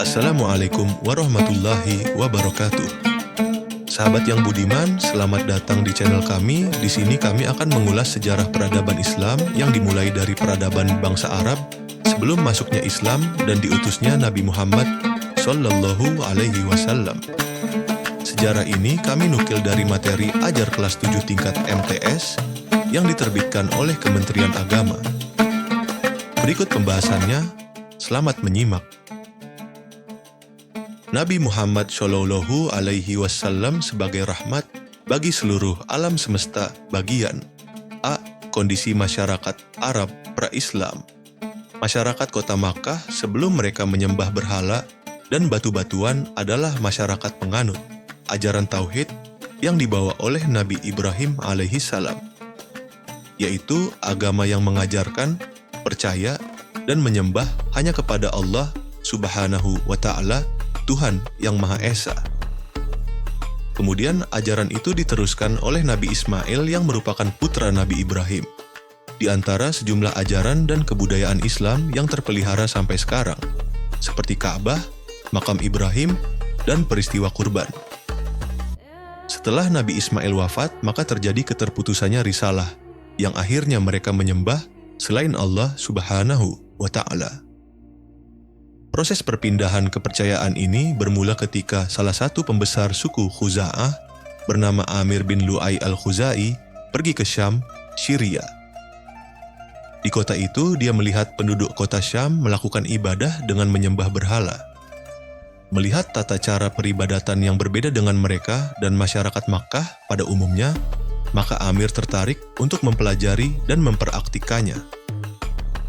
Assalamualaikum warahmatullahi wabarakatuh. Sahabat yang budiman, selamat datang di channel kami. Di sini kami akan mengulas sejarah peradaban Islam yang dimulai dari peradaban bangsa Arab sebelum masuknya Islam dan diutusnya Nabi Muhammad Sallallahu Alaihi Wasallam. Sejarah ini kami nukil dari materi ajar kelas 7 tingkat MTS yang diterbitkan oleh Kementerian Agama. Berikut pembahasannya, selamat menyimak. Nabi Muhammad Shallallahu Alaihi Wasallam sebagai rahmat bagi seluruh alam semesta bagian A. Kondisi masyarakat Arab pra-Islam. Masyarakat kota Makkah sebelum mereka menyembah berhala dan batu-batuan adalah masyarakat penganut ajaran tauhid yang dibawa oleh Nabi Ibrahim alaihi salam, yaitu agama yang mengajarkan, percaya, dan menyembah hanya kepada Allah Subhanahu wa Ta'ala, Tuhan yang Maha Esa. Kemudian ajaran itu diteruskan oleh Nabi Ismail yang merupakan putra Nabi Ibrahim. Di antara sejumlah ajaran dan kebudayaan Islam yang terpelihara sampai sekarang, seperti Ka'bah, makam Ibrahim, dan peristiwa kurban. Setelah Nabi Ismail wafat, maka terjadi keterputusannya risalah, yang akhirnya mereka menyembah selain Allah Subhanahu wa Ta'ala. Proses perpindahan kepercayaan ini bermula ketika salah satu pembesar suku Khuza'ah bernama Amir bin Lu'ay al-Khuzai pergi ke Syam, Syria. Di kota itu, dia melihat penduduk kota Syam melakukan ibadah dengan menyembah berhala. Melihat tata cara peribadatan yang berbeda dengan mereka dan masyarakat Makkah pada umumnya, maka Amir tertarik untuk mempelajari dan mempraktikannya.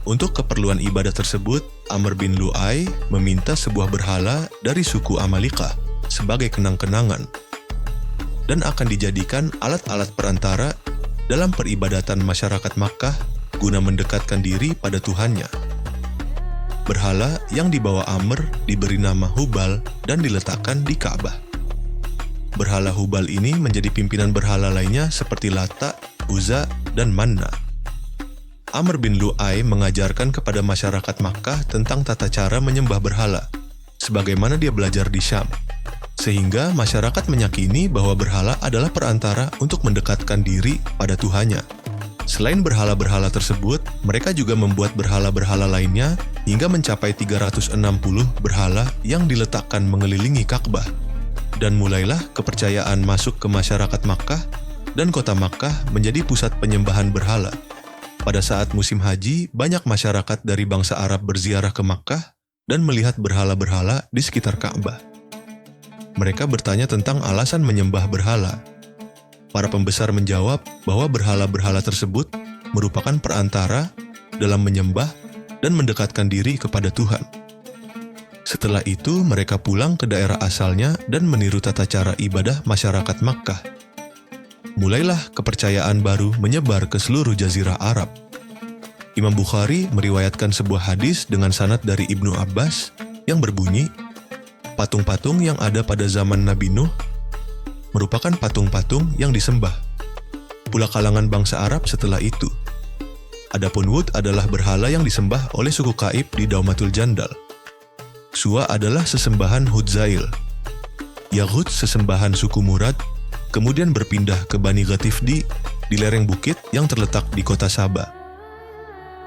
Untuk keperluan ibadah tersebut, Amr bin Lu'ay meminta sebuah berhala dari suku Amalika sebagai kenang-kenangan dan akan dijadikan alat-alat perantara dalam peribadatan masyarakat Makkah guna mendekatkan diri pada Tuhannya. Berhala yang dibawa Amr diberi nama Hubal dan diletakkan di Ka'bah. Berhala Hubal ini menjadi pimpinan berhala lainnya seperti Lata, Uzza, dan Manna. Amr bin Lu'ay mengajarkan kepada masyarakat Makkah tentang tata cara menyembah berhala, sebagaimana dia belajar di Syam. Sehingga masyarakat meyakini bahwa berhala adalah perantara untuk mendekatkan diri pada Tuhannya. Selain berhala-berhala tersebut, mereka juga membuat berhala-berhala lainnya hingga mencapai 360 berhala yang diletakkan mengelilingi Ka'bah. Dan mulailah kepercayaan masuk ke masyarakat Makkah dan kota Makkah menjadi pusat penyembahan berhala. Pada saat musim haji, banyak masyarakat dari bangsa Arab berziarah ke Makkah dan melihat berhala-berhala di sekitar Ka'bah. Mereka bertanya tentang alasan menyembah berhala. Para pembesar menjawab bahwa berhala-berhala tersebut merupakan perantara dalam menyembah dan mendekatkan diri kepada Tuhan. Setelah itu, mereka pulang ke daerah asalnya dan meniru tata cara ibadah masyarakat Makkah. Mulailah kepercayaan baru menyebar ke seluruh jazirah Arab. Imam Bukhari meriwayatkan sebuah hadis dengan sanad dari Ibnu Abbas yang berbunyi, patung-patung yang ada pada zaman Nabi Nuh merupakan patung-patung yang disembah pula kalangan bangsa Arab setelah itu. Adapun Wud adalah berhala yang disembah oleh suku Kaib di Daumatul Jandal. Suwa adalah sesembahan Hudzail. Yaghut sesembahan suku Murad, kemudian berpindah ke Bani Ghatifdi di lereng bukit yang terletak di kota Saba.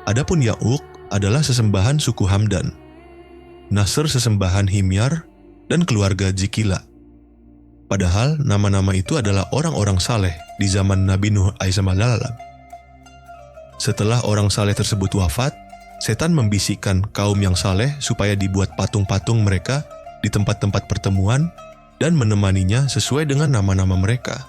Adapun Ya'uq adalah sesembahan suku Hamdan. Nasr sesembahan Himyar dan keluarga Jikila. Padahal nama-nama itu adalah orang-orang saleh di zaman Nabi Nuh alaihissalam. Setelah orang saleh tersebut wafat, setan membisikkan kaum yang saleh supaya dibuat patung-patung mereka di tempat-tempat pertemuan dan menemaninya sesuai dengan nama-nama mereka.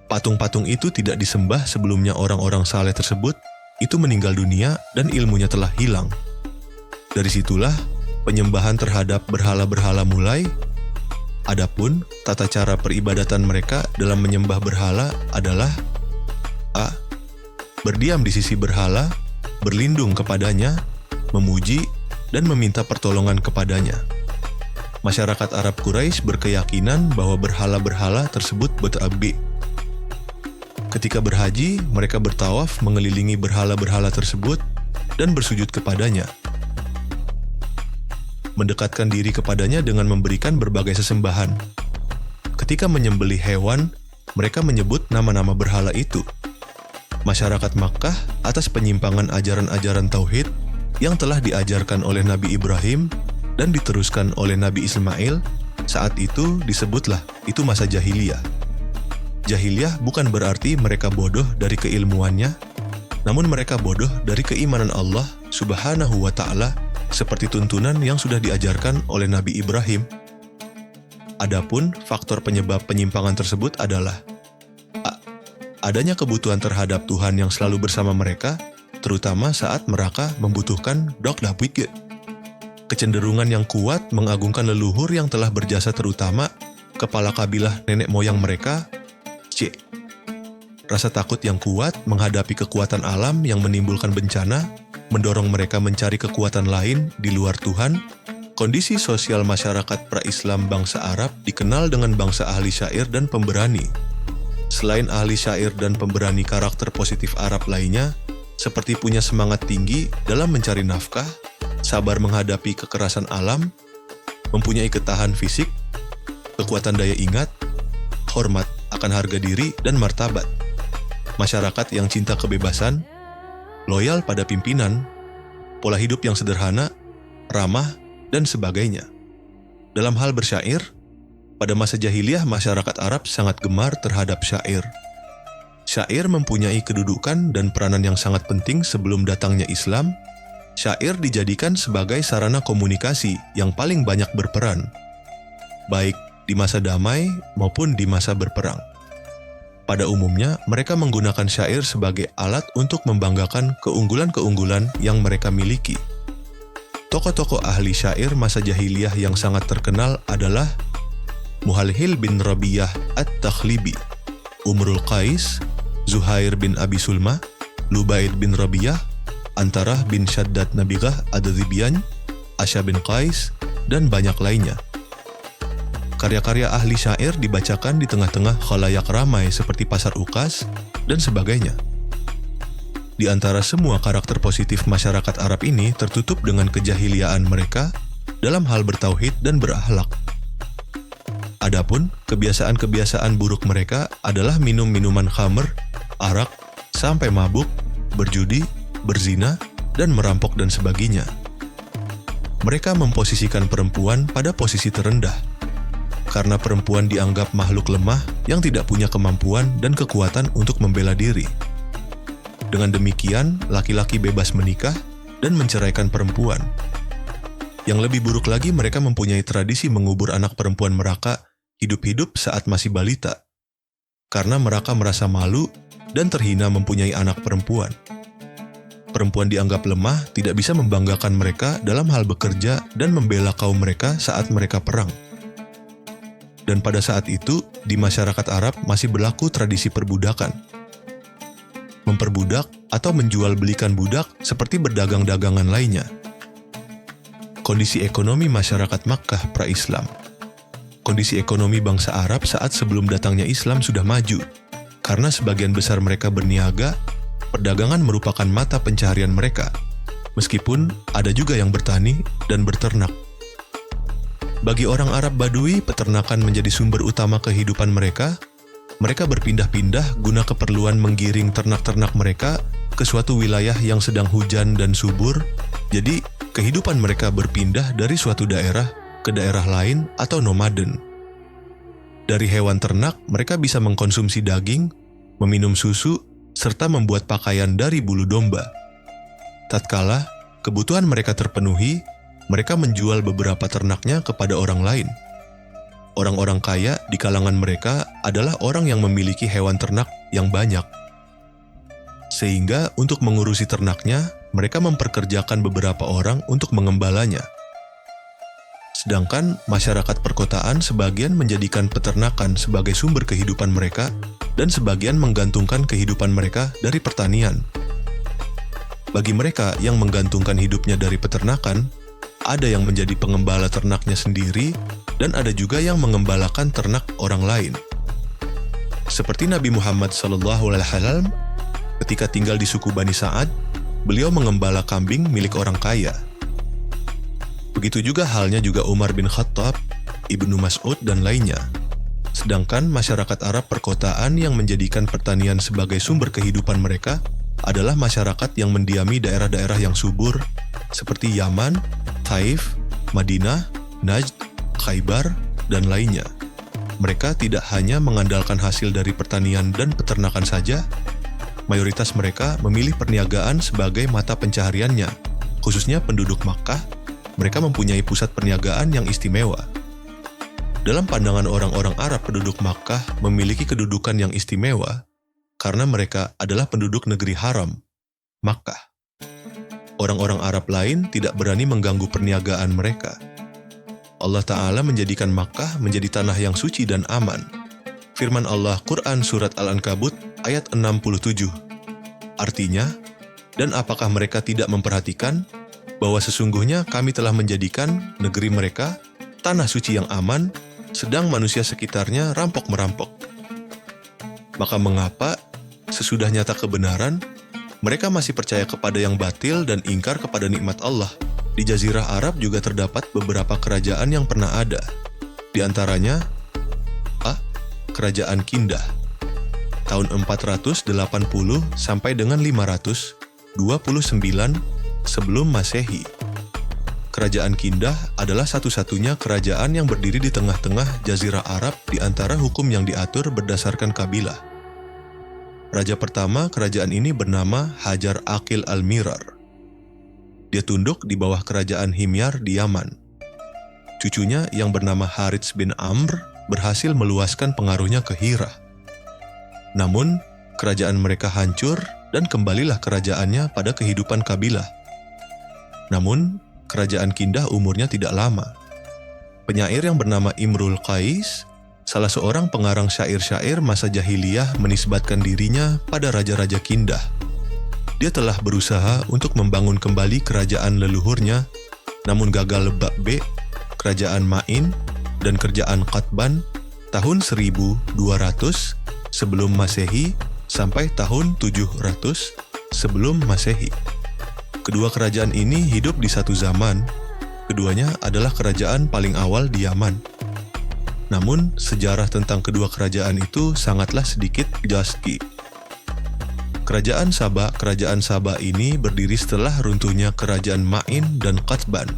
Patung-patung itu tidak disembah sebelumnya orang-orang saleh tersebut itu meninggal dunia dan ilmunya telah hilang. Dari situlah penyembahan terhadap berhala-berhala mulai. Adapun tata cara peribadatan mereka dalam menyembah berhala adalah A. Berdiam di sisi berhala, berlindung kepadanya, memuji, dan meminta pertolongan kepadanya. Masyarakat Arab Quraisy berkeyakinan bahwa berhala-berhala tersebut bertabbi. Ketika berhaji, mereka bertawaf mengelilingi berhala-berhala tersebut dan bersujud kepadanya. mendekatkan diri kepadanya dengan memberikan berbagai sesembahan. Ketika menyembelih hewan, mereka menyebut nama-nama berhala itu. Masyarakat Makkah atas penyimpangan ajaran-ajaran tauhid yang telah diajarkan oleh Nabi Ibrahim dan diteruskan oleh Nabi Ismail, saat itu disebutlah itu masa jahiliyah. Jahiliyah bukan berarti mereka bodoh dari keilmuannya, namun mereka bodoh dari keimanan Allah Subhanahu wa Ta'ala seperti tuntunan yang sudah diajarkan oleh Nabi Ibrahim. Adapun faktor penyebab penyimpangan tersebut adalah adanya kebutuhan terhadap Tuhan yang selalu bersama mereka, terutama saat mereka membutuhkan dok dapwike. Kecenderungan yang kuat mengagungkan leluhur yang telah berjasa, terutama kepala kabilah nenek moyang mereka. Rasa takut yang kuat menghadapi kekuatan alam yang menimbulkan bencana, mendorong mereka mencari kekuatan lain di luar Tuhan. Kondisi sosial masyarakat pra-Islam bangsa Arab dikenal dengan bangsa ahli syair dan pemberani. Selain ahli syair dan pemberani, karakter positif Arab lainnya seperti punya semangat tinggi dalam mencari nafkah, sabar menghadapi kekerasan alam, mempunyai ketahanan fisik, kekuatan daya ingat, hormat akan harga diri dan martabat. Masyarakat yang cinta kebebasan, loyal pada pimpinan, pola hidup yang sederhana, ramah, dan sebagainya. Dalam hal bersyair, pada masa jahiliyah masyarakat Arab sangat gemar terhadap syair. Syair mempunyai kedudukan dan peranan yang sangat penting sebelum datangnya Islam. Syair dijadikan sebagai sarana komunikasi yang paling banyak berperan, baik di masa damai maupun di masa berperang. Pada umumnya, mereka menggunakan syair sebagai alat untuk membanggakan keunggulan-keunggulan yang mereka miliki. Tokoh-tokoh ahli syair masa jahiliyah yang sangat terkenal adalah Muhalhil bin Rabiyah At-Takhlibi, Umrul Qais, Zuhair bin Abi Sulma, Lubaid bin Rabiyah, Antarah bin Shaddad Nabigah Ad-Dhibyan, Asya bin Qais, dan banyak lainnya. Karya-karya ahli syair dibacakan di tengah-tengah khalayak ramai seperti pasar ukas dan sebagainya. Di antara semua karakter positif masyarakat Arab ini tertutup dengan kejahiliaan mereka dalam hal bertauhid dan berakhlak. Adapun kebiasaan-kebiasaan buruk mereka adalah minum minuman khamr, arak, sampai mabuk, berjudi, berzina, dan merampok dan sebagainya. Mereka memposisikan perempuan pada posisi terendah, karena perempuan dianggap makhluk lemah yang tidak punya kemampuan dan kekuatan untuk membela diri. Dengan demikian, laki-laki bebas menikah dan menceraikan perempuan. Yang lebih buruk lagi, mereka mempunyai tradisi mengubur anak perempuan mereka hidup-hidup saat masih balita, karena mereka merasa malu dan terhina mempunyai anak perempuan. Perempuan dianggap lemah, tidak bisa membanggakan mereka dalam hal bekerja dan membela kaum mereka saat mereka perang. Dan pada saat itu, di masyarakat Arab masih berlaku tradisi perbudakan. Memperbudak atau menjual belikan budak seperti berdagang-dagangan lainnya. Kondisi ekonomi masyarakat Makkah pra-Islam. Kondisi ekonomi bangsa Arab saat sebelum datangnya Islam sudah maju, karena sebagian besar mereka berniaga, perdagangan merupakan mata pencaharian mereka, meskipun ada juga yang bertani dan berternak. Bagi orang Arab Badui, peternakan menjadi sumber utama kehidupan mereka. Mereka berpindah-pindah guna keperluan menggiring ternak-ternak mereka ke suatu wilayah yang sedang hujan dan subur. Jadi, kehidupan mereka berpindah dari suatu daerah ke daerah lain atau nomaden. Dari hewan ternak, mereka bisa mengkonsumsi daging, meminum susu, serta membuat pakaian dari bulu domba. Tatkala kebutuhan mereka terpenuhi, mereka menjual beberapa ternaknya kepada orang lain. Orang-orang kaya di kalangan mereka adalah orang yang memiliki hewan ternak yang banyak. Sehingga untuk mengurusi ternaknya, mereka memperkerjakan beberapa orang untuk mengembalanya. Sedangkan masyarakat perkotaan sebagian menjadikan peternakan sebagai sumber kehidupan mereka dan sebagian menggantungkan kehidupan mereka dari pertanian. Bagi mereka yang menggantungkan hidupnya dari peternakan, ada yang menjadi pengembala ternaknya sendiri dan ada juga yang mengembalakan ternak orang lain. Seperti Nabi Muhammad SAW, ketika tinggal di suku Bani Sa'ad, beliau mengembala kambing milik orang kaya. Begitu juga halnya juga Umar bin Khattab, Ibnu Mas'ud, dan lainnya. Sedangkan masyarakat Arab perkotaan yang menjadikan pertanian sebagai sumber kehidupan mereka adalah masyarakat yang mendiami daerah-daerah yang subur seperti Yaman, Taif, Madinah, Najd, Khaybar, dan lainnya. Mereka tidak hanya mengandalkan hasil dari pertanian dan peternakan saja, mayoritas mereka memilih perniagaan sebagai mata pencahariannya. Khususnya penduduk Makkah, mereka mempunyai pusat perniagaan yang istimewa. Dalam pandangan orang-orang Arab, penduduk Makkah memiliki kedudukan yang istimewa karena mereka adalah penduduk negeri haram, Makkah. Orang-orang Arab lain tidak berani mengganggu perniagaan mereka. Allah Ta'ala menjadikan Makkah menjadi tanah yang suci dan aman. Firman Allah Quran Surat Al-Ankabut ayat 67. Artinya, dan apakah mereka tidak memperhatikan bahwa sesungguhnya kami telah menjadikan negeri mereka tanah suci yang aman, sedang manusia sekitarnya rampok-merampok. Maka mengapa sesudah nyata kebenaran, mereka masih percaya kepada yang batil dan ingkar kepada nikmat Allah? Di Jazirah Arab juga terdapat beberapa kerajaan yang pernah ada. Di antaranya, Kerajaan Kindah, tahun 480 sampai dengan 529 sebelum Masehi. Kerajaan Kindah adalah satu-satunya kerajaan yang berdiri di tengah-tengah Jazirah Arab di antara hukum yang diatur berdasarkan kabilah. Raja pertama kerajaan ini bernama Hajar Aqil Al-Mirar. Dia tunduk di bawah kerajaan Himyar di Yaman. Cucunya yang bernama Harits bin Amr berhasil meluaskan pengaruhnya ke Hira. Namun, kerajaan mereka hancur dan kembalilah kerajaannya pada kehidupan kabilah. Namun, kerajaan Kindah umurnya tidak lama. Penyair yang bernama Imrul Qais, salah seorang pengarang syair-syair masa jahiliyah, menisbatkan dirinya pada raja-raja Kindah. Dia telah berusaha untuk membangun kembali kerajaan leluhurnya, namun gagal bab B, kerajaan Ma'in, dan kerajaan Qatban tahun 1200 sebelum Masehi sampai tahun 700 sebelum Masehi. Kedua kerajaan ini hidup di satu zaman. Keduanya adalah kerajaan paling awal di Yaman. Namun, sejarah tentang kedua kerajaan itu sangatlah sedikit jaski. Kerajaan Saba ini berdiri setelah runtuhnya kerajaan Ma'in dan Qatban.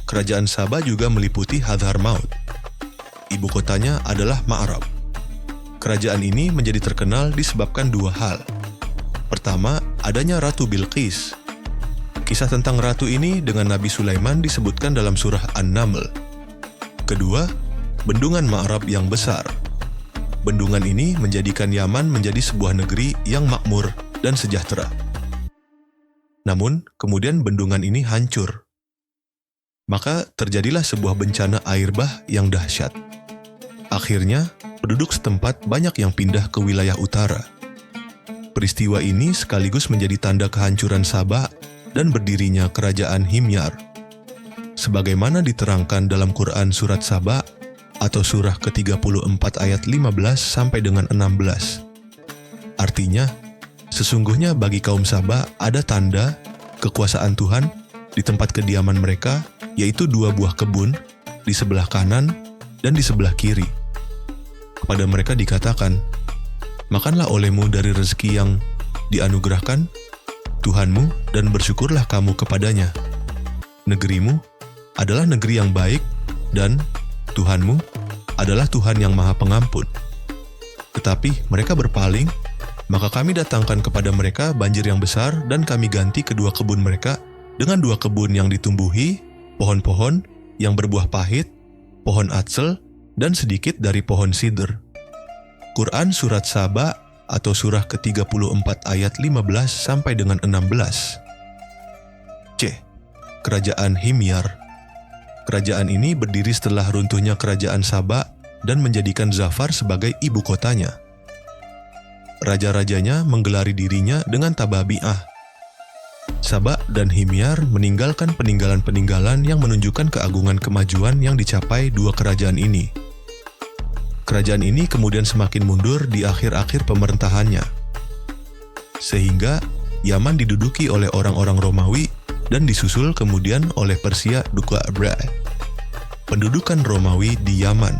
Kerajaan Saba juga meliputi Hadramaut. Ibu kotanya adalah Ma'rab. Kerajaan ini menjadi terkenal disebabkan dua hal. Pertama, adanya Ratu Bilqis. Kisah tentang ratu ini dengan Nabi Sulaiman disebutkan dalam surah An-Naml. Kedua, bendungan Ma'rab yang besar. Bendungan ini menjadikan Yaman menjadi sebuah negeri yang makmur dan sejahtera. Namun, kemudian bendungan ini hancur. Maka terjadilah sebuah bencana air bah yang dahsyat. Akhirnya, penduduk setempat banyak yang pindah ke wilayah utara. Peristiwa ini sekaligus menjadi tanda kehancuran Saba dan berdirinya kerajaan Himyar. Sebagaimana diterangkan dalam Quran Surat Saba atau surah ke-34 ayat 15 sampai dengan 16. Artinya, sesungguhnya bagi kaum Saba ada tanda kekuasaan Tuhan di tempat kediaman mereka, yaitu dua buah kebun di sebelah kanan dan di sebelah kiri. Kepada mereka dikatakan, makanlah olehmu dari rezeki yang dianugerahkan Tuhanmu dan bersyukurlah kamu kepadanya. Negerimu adalah negeri yang baik dan Tuhanmu adalah Tuhan yang Maha Pengampun. Tetapi mereka berpaling, maka kami datangkan kepada mereka banjir yang besar dan kami ganti kedua kebun mereka dengan dua kebun yang ditumbuhi pohon-pohon yang berbuah pahit, pohon atsel, dan sedikit dari pohon sidr. Quran Surat Saba atau surah ke-34 ayat 15 sampai dengan 16. C. Kerajaan Himyar. Kerajaan ini berdiri setelah runtuhnya kerajaan Saba dan menjadikan Zafar sebagai ibu kotanya. Raja-rajanya menggelari dirinya dengan tababi'ah. Saba dan Himyar meninggalkan peninggalan-peninggalan yang menunjukkan keagungan kemajuan yang dicapai dua kerajaan ini. Kerajaan ini kemudian semakin mundur di akhir-akhir pemerintahannya. Sehingga Yaman diduduki oleh orang-orang Romawi dan disusul kemudian oleh Persia Duqa Abra. Pendudukan Romawi di Yaman.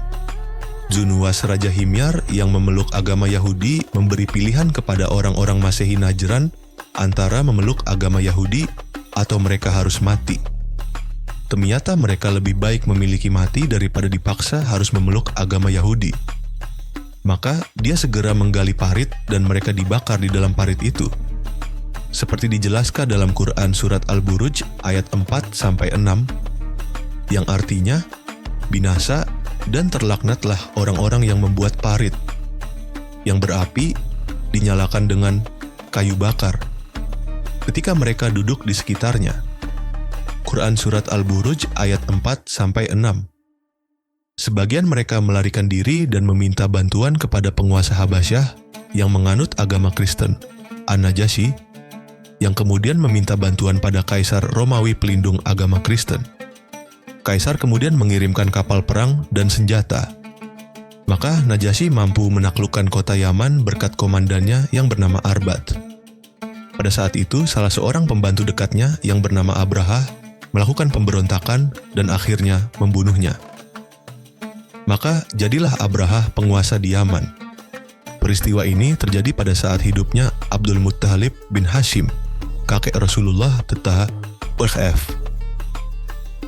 Zunuwas Raja Himyar yang memeluk agama Yahudi memberi pilihan kepada orang-orang Masehi Najran antara memeluk agama Yahudi atau mereka harus mati. Ternyata mereka lebih baik memiliki mati daripada dipaksa harus memeluk agama Yahudi. Maka dia segera menggali parit dan mereka dibakar di dalam parit itu. Seperti dijelaskan dalam Quran Surat Al-Buruj ayat 4-6, yang artinya, binasa dan terlaknatlah orang-orang yang membuat parit, yang berapi dinyalakan dengan kayu bakar, ketika mereka duduk di sekitarnya. Quran Surat Al-Buruj ayat 4-6. Sebagian mereka melarikan diri dan meminta bantuan kepada penguasa Habasyah yang menganut agama Kristen, An-Najasyi, yang kemudian meminta bantuan pada Kaisar Romawi pelindung agama Kristen. Kaisar kemudian mengirimkan kapal perang dan senjata. Maka Najasyi mampu menaklukkan kota Yaman berkat komandannya yang bernama Arbat. Pada saat itu, salah seorang pembantu dekatnya yang bernama Abraha melakukan pemberontakan dan akhirnya membunuhnya. Maka jadilah Abraha penguasa di Yaman. Peristiwa ini terjadi pada saat hidupnya Abdul Muttalib bin Hashim, kakek Rasulullah Tetah F.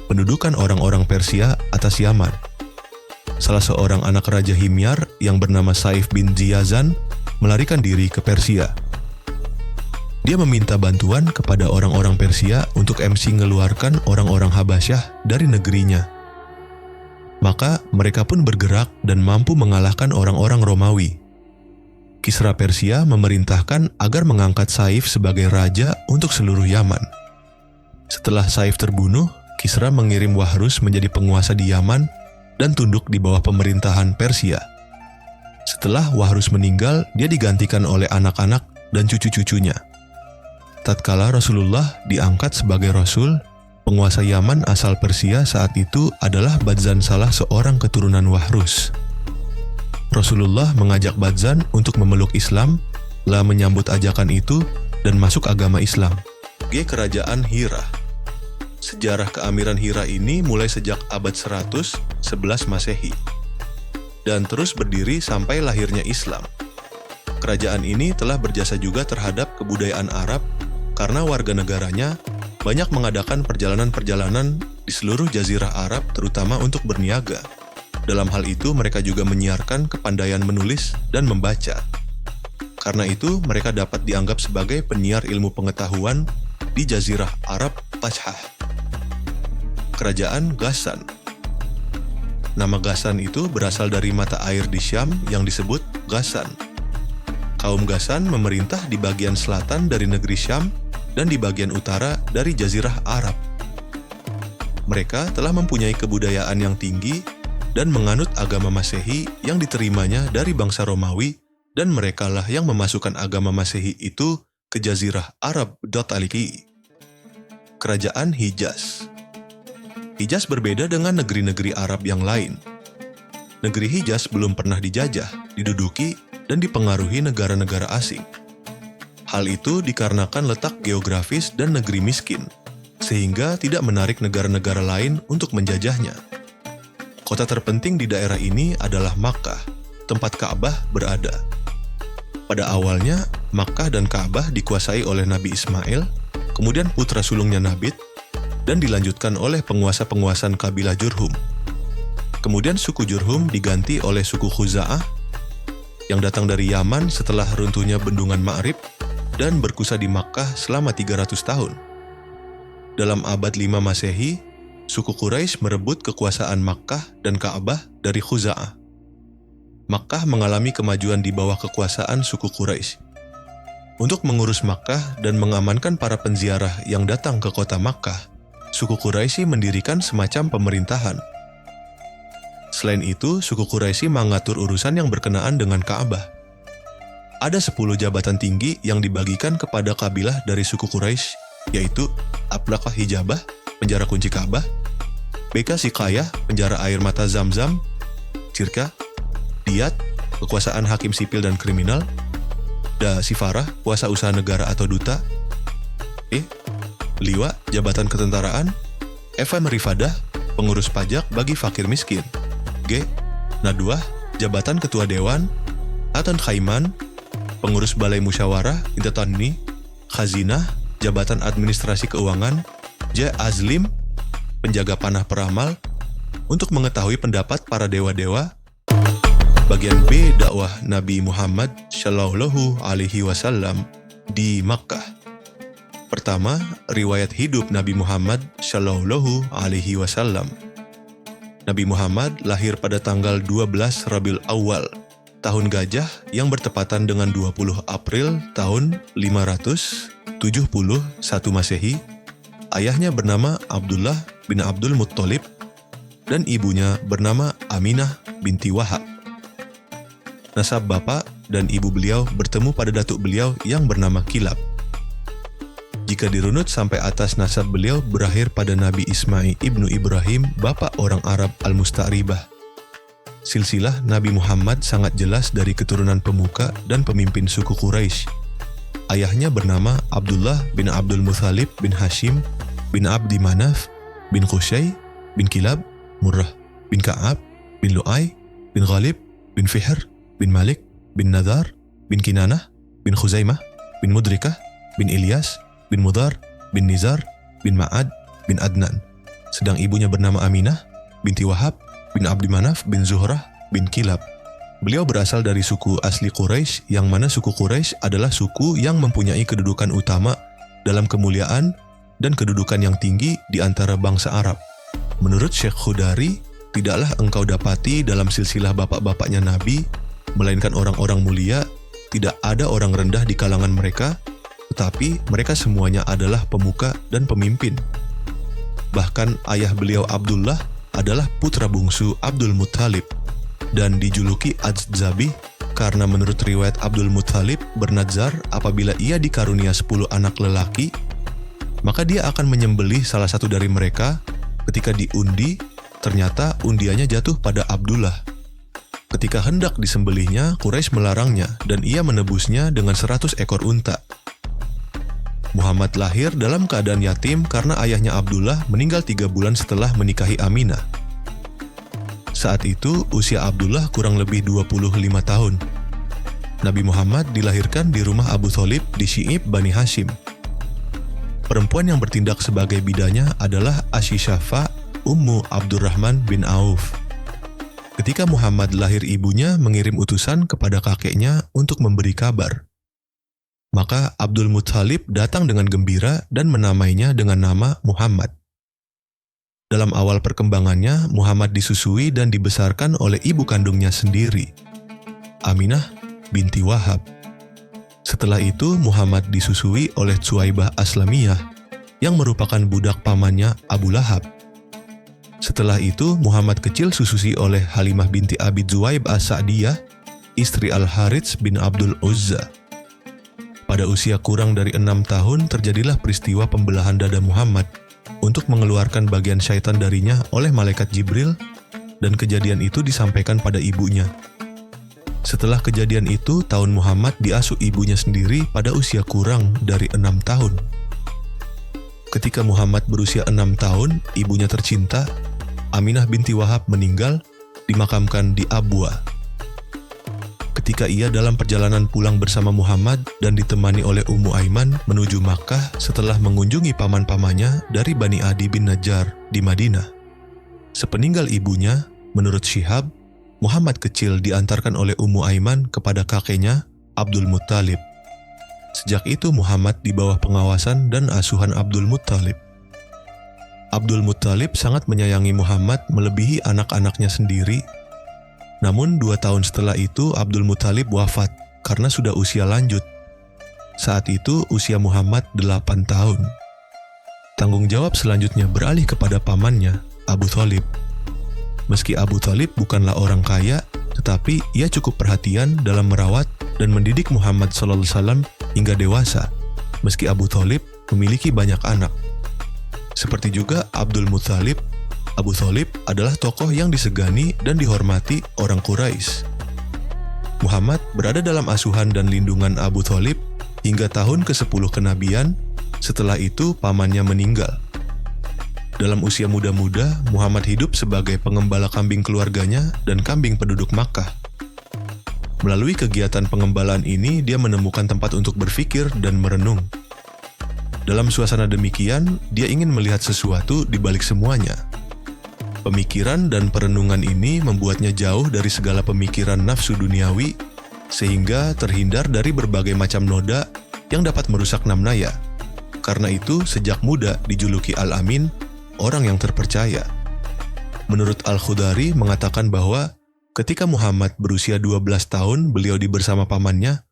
Pendudukan orang-orang Persia atas Yaman. Salah seorang anak Raja Himyar yang bernama Saif bin Ziyazan melarikan diri ke Persia. Dia meminta bantuan kepada orang-orang Persia untuk mengeluarkan orang-orang Habasyah dari negerinya. Maka mereka pun bergerak dan mampu mengalahkan orang-orang Romawi. Kisra Persia memerintahkan agar mengangkat Saif sebagai raja untuk seluruh Yaman. Setelah Saif terbunuh, Kisra mengirim Wahrus menjadi penguasa di Yaman dan tunduk di bawah pemerintahan Persia. Setelah Wahrus meninggal, dia digantikan oleh anak-anak dan cucu-cucunya. Tatkala Rasulullah diangkat sebagai Rasul, penguasa Yaman asal Persia saat itu adalah Badzan, salah seorang keturunan Wahrus. Rasulullah mengajak Badzan untuk memeluk Islam, lalu menyambut ajakan itu dan masuk agama Islam. Kerajaan Hira. Sejarah keamiran Hira ini mulai sejak abad 111 Masehi dan terus berdiri sampai lahirnya Islam. Kerajaan ini telah berjasa juga terhadap kebudayaan Arab karena warga negaranya banyak mengadakan perjalanan-perjalanan di seluruh jazirah Arab terutama untuk berniaga. Dalam hal itu mereka juga menyiarkan kepandaian menulis dan membaca. Karena itu mereka dapat dianggap sebagai penyiar ilmu pengetahuan di jazirah Arab Fajhah. Kerajaan Ghassan. Nama Ghassan itu berasal dari mata air di Syam yang disebut Ghassan. Kaum Ghassan memerintah di bagian selatan dari negeri Syam dan di bagian utara dari jazirah Arab. Mereka telah mempunyai kebudayaan yang tinggi dan menganut agama Masehi yang diterimanya dari bangsa Romawi, dan merekalah yang memasukkan agama Masehi itu ke jazirah Arab. Kerajaan Hijaz. Hijaz berbeda dengan negeri-negeri Arab yang lain. Negeri Hijaz belum pernah dijajah, diduduki, dan dipengaruhi negara-negara asing. Hal itu dikarenakan letak geografis dan negeri miskin, sehingga tidak menarik negara-negara lain untuk menjajahnya. Kota terpenting di daerah ini adalah Makkah, tempat Ka'bah berada. Pada awalnya, Makkah dan Ka'bah dikuasai oleh Nabi Ismail, kemudian putra sulungnya Nabit, dan dilanjutkan oleh penguasa-penguasaan kabilah Jurhum. Kemudian suku Jurhum diganti oleh suku Khuza'ah, yang datang dari Yaman setelah runtuhnya bendungan Ma'rib, dan berkuasa di Makkah selama 300 tahun. Dalam abad 5 Masehi, suku Quraisy merebut kekuasaan Makkah dan Ka'bah dari Khuza'ah. Makkah mengalami kemajuan di bawah kekuasaan suku Quraisy. Untuk mengurus Makkah dan mengamankan para penziarah yang datang ke kota Makkah, suku Quraisy mendirikan semacam pemerintahan. Selain itu, suku Quraisy mengatur urusan yang berkenaan dengan Ka'bah. Ada 10 jabatan tinggi yang dibagikan kepada kabilah dari suku Quraisy, yaitu Ablaqah Hijabah, penjara kunci Ka'bah, Beka Sikayah, penjara air mata Zam-Zam, Cirka, Diyat, kekuasaan hakim sipil dan kriminal, Da Sifarah, kuasa usaha negara atau duta, Liwa, jabatan ketentaraan. Evan Rifadah, pengurus pajak bagi fakir miskin. G. Nadwah, jabatan ketua dewan. Atan Khaiman, pengurus balai musyawarah Intatani. Khazinah, jabatan administrasi keuangan. J. Azlim, penjaga panah peramal, untuk mengetahui pendapat para dewa-dewa. Bagian B, dakwah Nabi Muhammad Shallallahu Alaihi Wasallam di Makkah. Pertama, riwayat hidup Nabi Muhammad Shallallahu Alaihi Wasallam. Nabi Muhammad lahir pada tanggal 12 Rabiul Awal, tahun gajah yang bertepatan dengan 20 April tahun 571 Masehi. Ayahnya bernama Abdullah bin Abdul Muttalib dan ibunya bernama Aminah binti Wahab. Nasab bapak dan ibu beliau bertemu pada datuk beliau yang bernama Kilab. Jika dirunut sampai atas nasab beliau berakhir pada Nabi Ismail ibnu Ibrahim, bapak orang Arab Al-Musta'ribah. Silsilah Nabi Muhammad sangat jelas dari keturunan pemuka dan pemimpin suku Quraisy. Ayahnya bernama Abdullah bin Abdul Muthalib bin Hashim bin Abdi Manaf bin Qusay bin Kilab, Murrah bin Ka'ab bin Lu'ay bin Ghalib bin Fihr bin Malik bin Nadar bin Kinanah bin Khuzaimah bin Mudrikah bin Ilyas bin Mudar bin Nizar bin Ma'ad bin Adnan. Sedang ibunya bernama Aminah binti Wahab bin Abdi Manaf bin Zuhrah bin Kilab. Beliau berasal dari suku asli Quraisy, yang mana suku Quraisy adalah suku yang mempunyai kedudukan utama dalam kemuliaan dan kedudukan yang tinggi di antara bangsa Arab. Menurut Syekh Khudari, tidaklah engkau dapati dalam silsilah bapak-bapaknya Nabi, melainkan orang-orang mulia, tidak ada orang rendah di kalangan mereka, tetapi mereka semuanya adalah pemuka dan pemimpin. Bahkan ayah beliau Abdullah adalah putra bungsu Abdul Muthalib dan dijuluki Az-Zabih karena menurut riwayat Abdul Muthalib bernazar apabila ia dikarunia 10 anak lelaki, maka dia akan menyembelih salah satu dari mereka. Ketika diundi, ternyata undiannya jatuh pada Abdullah. Ketika hendak disembelihnya, Quraisy melarangnya dan ia menebusnya dengan 100 ekor unta. Muhammad lahir dalam keadaan yatim karena ayahnya Abdullah meninggal 3 bulan setelah menikahi Aminah. Saat itu usia Abdullah kurang lebih 25 tahun. Nabi Muhammad dilahirkan di rumah Abu Thalib di Syi'ib Bani Hashim. Perempuan yang bertindak sebagai bidanya adalah Asy-Syafa Ummu Abdurrahman bin Auf. Ketika Muhammad lahir, ibunya mengirim utusan kepada kakeknya untuk memberi kabar. Maka Abdul Muthalib datang dengan gembira dan menamainya dengan nama Muhammad. Dalam awal perkembangannya, Muhammad disusui dan dibesarkan oleh ibu kandungnya sendiri, Aminah binti Wahab. Setelah itu, Muhammad disusui oleh Tsuwaibah Aslamiyah, yang merupakan budak pamannya Abu Lahab. Setelah itu, Muhammad kecil disusui oleh Halimah binti Abi Zuwaib As-Sa'diyah, istri Al-Harits bin Abdul Uzza. Pada usia kurang dari 6 tahun, terjadilah peristiwa pembelahan dada Muhammad untuk mengeluarkan bagian syaitan darinya oleh malaikat Jibril, dan kejadian itu disampaikan pada ibunya. Setelah kejadian itu, tahun Muhammad diasuh ibunya sendiri pada usia kurang dari 6 tahun. Ketika Muhammad berusia 6 tahun, ibunya tercinta, Aminah binti Wahab, meninggal, dimakamkan di Abwa. Ketika ia dalam perjalanan pulang bersama Muhammad dan ditemani oleh Ummu Aiman menuju Makkah setelah mengunjungi paman-pamannya dari Bani Adi bin Najjar di Madinah. Sepeninggal ibunya, menurut Syihab, Muhammad kecil diantarkan oleh Ummu Aiman kepada kakeknya Abdul Muttalib. Sejak itu Muhammad di bawah pengawasan dan asuhan Abdul Muttalib. Abdul Muttalib sangat menyayangi Muhammad melebihi anak-anaknya sendiri. Namun 2 tahun setelah itu Abdul Muttalib wafat karena sudah usia lanjut. Saat itu usia Muhammad 8 tahun. Tanggung jawab selanjutnya beralih kepada pamannya, Abu Thalib. Meski Abu Thalib bukanlah orang kaya, tetapi ia cukup perhatian dalam merawat dan mendidik Muhammad SAW hingga dewasa, meski Abu Thalib memiliki banyak anak. Seperti juga Abdul Muttalib, Abu Thalib adalah tokoh yang disegani dan dihormati orang Quraisy. Muhammad berada dalam asuhan dan lindungan Abu Thalib hingga tahun ke-10 kenabian, Setelah itu pamannya meninggal. Dalam usia muda-muda, Muhammad hidup sebagai pengembala kambing keluarganya dan kambing penduduk Makkah. Melalui kegiatan pengembalaan ini, dia menemukan tempat untuk berpikir dan merenung. Dalam suasana demikian, dia ingin melihat sesuatu di balik semuanya. Pemikiran dan perenungan ini membuatnya jauh dari segala pemikiran nafsu duniawi, sehingga terhindar dari berbagai macam noda yang dapat merusak namnaya. Karena itu, sejak muda dijuluki Al-Amin, orang yang terpercaya. Menurut Al-Khudari mengatakan bahwa ketika Muhammad berusia 12 tahun, beliau bersama pamannya,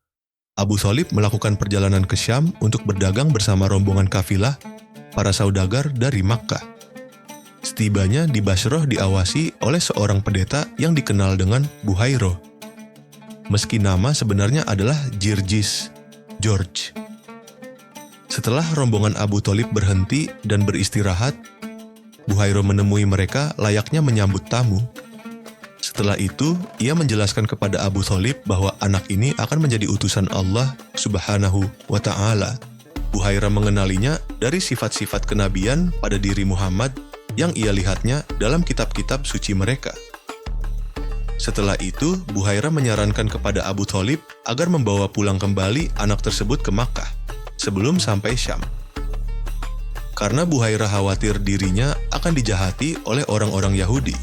Abu Thalib melakukan perjalanan ke Syam untuk berdagang bersama rombongan kafilah para saudagar dari Makkah. Setibanya di Basrah diawasi oleh seorang pendeta yang dikenal dengan Buhairah. Meski nama sebenarnya adalah Jirjis, George. Setelah rombongan Abu Thalib berhenti dan beristirahat, Buhairah menemui mereka layaknya menyambut tamu. Setelah itu, ia menjelaskan kepada Abu Thalib bahwa anak ini akan menjadi utusan Allah Subhanahu wa Ta'ala. Buhairah mengenalinya dari sifat-sifat kenabian pada diri Muhammad yang ia lihatnya dalam kitab-kitab suci mereka. Setelah itu, Buhairah menyarankan kepada Abu Thalib agar membawa pulang kembali anak tersebut ke Makkah sebelum sampai Syam. Karena Buhairah khawatir dirinya akan dijahati oleh orang-orang Yahudi.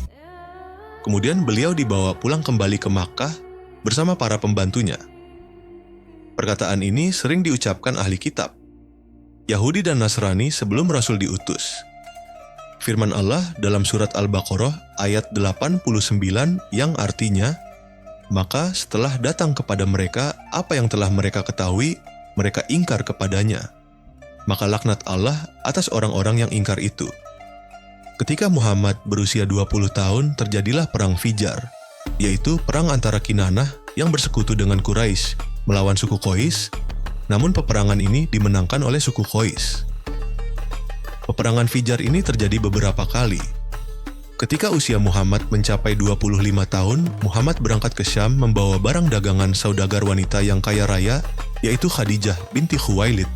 Kemudian beliau dibawa pulang kembali ke Makkah bersama para pembantunya. Perkataan ini sering diucapkan ahli kitab, Yahudi dan Nasrani sebelum Rasul diutus. Firman Allah dalam surat Al-Baqarah ayat 89 yang artinya, "Maka setelah datang kepada mereka apa yang telah mereka ketahui, mereka ingkar kepadanya. Maka laknat Allah atas orang-orang yang ingkar itu." Ketika Muhammad berusia 20 tahun, terjadilah Perang Fijar, yaitu perang antara Kinanah yang bersekutu dengan Quraisy melawan suku Qais, namun peperangan ini dimenangkan oleh suku Qais. Peperangan Fijar ini terjadi beberapa kali. Ketika usia Muhammad mencapai 25 tahun, Muhammad berangkat ke Syam membawa barang dagangan saudagar wanita yang kaya raya, yaitu Khadijah binti Khuwailid.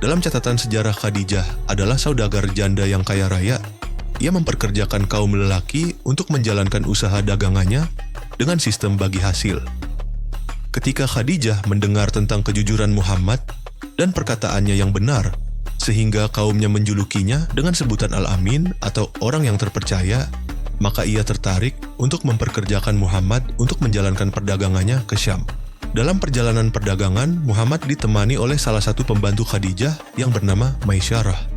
Dalam catatan sejarah, Khadijah adalah saudagar janda yang kaya raya. Ia memperkerjakan kaum lelaki untuk menjalankan usaha dagangannya dengan sistem bagi hasil. Ketika Khadijah mendengar tentang kejujuran Muhammad dan perkataannya yang benar, sehingga kaumnya menjulukinya dengan sebutan Al-Amin atau orang yang terpercaya, maka ia tertarik untuk memperkerjakan Muhammad untuk menjalankan perdagangannya ke Syam. Dalam perjalanan perdagangan, Muhammad ditemani oleh salah satu pembantu Khadijah yang bernama Maisyarah.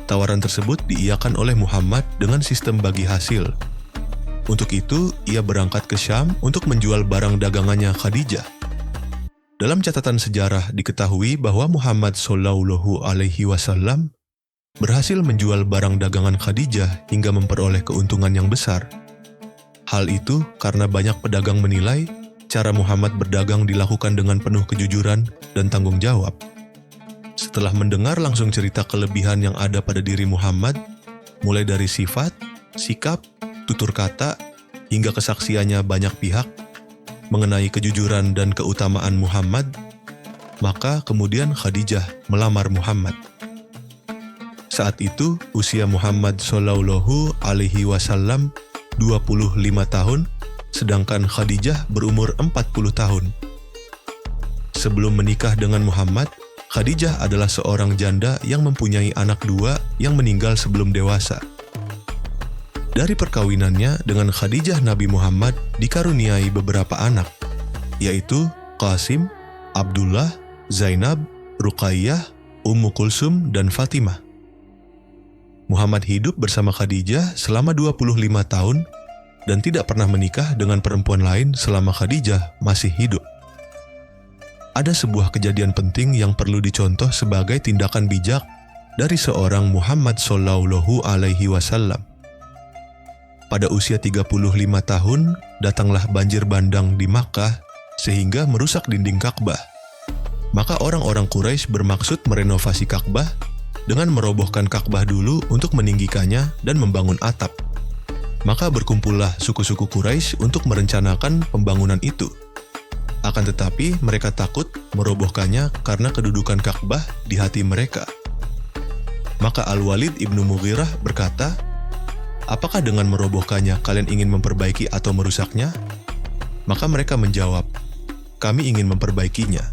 Tawaran tersebut diiyakan oleh Muhammad dengan sistem bagi hasil. Untuk itu, ia berangkat ke Syam untuk menjual barang dagangannya Khadijah. Dalam catatan sejarah diketahui bahwa Muhammad Shallallahu Alaihi Wasallam berhasil menjual barang dagangan Khadijah hingga memperoleh keuntungan yang besar. Hal itu karena banyak pedagang menilai cara Muhammad berdagang dilakukan dengan penuh kejujuran dan tanggung jawab. Setelah mendengar langsung cerita kelebihan yang ada pada diri Muhammad, mulai dari sifat, sikap, tutur kata, hingga kesaksiannya banyak pihak mengenai kejujuran dan keutamaan Muhammad, maka kemudian Khadijah melamar Muhammad. Saat itu, usia Muhammad Shallallahu Alaihi Wasallam 25 tahun, sedangkan Khadijah berumur 40 tahun. Sebelum menikah dengan Muhammad, Khadijah adalah seorang janda yang mempunyai anak dua yang meninggal sebelum dewasa. Dari perkawinannya dengan Khadijah, Nabi Muhammad dikaruniai beberapa anak, yaitu Qasim, Abdullah, Zainab, Ruqayyah, Ummu Kulsum, dan Fatimah. Muhammad hidup bersama Khadijah selama 25 tahun dan tidak pernah menikah dengan perempuan lain selama Khadijah masih hidup. Ada sebuah kejadian penting yang perlu dicontoh sebagai tindakan bijak dari seorang Muhammad Shallallahu Alaihi Wasallam. Pada usia 35 tahun, datanglah banjir bandang di Makkah sehingga merusak dinding Ka'bah. Maka orang-orang Quraisy bermaksud merenovasi Ka'bah dengan merobohkan Ka'bah dulu untuk meninggikannya dan membangun atap. Maka berkumpullah suku-suku Quraisy untuk merencanakan pembangunan itu. Akan tetapi mereka takut merobohkannya karena kedudukan Ka'bah di hati mereka. Maka Al-Walid ibnu Mughirah berkata, "Apakah dengan merobohkannya kalian ingin memperbaiki atau merusaknya?" Maka mereka menjawab, "Kami ingin memperbaikinya."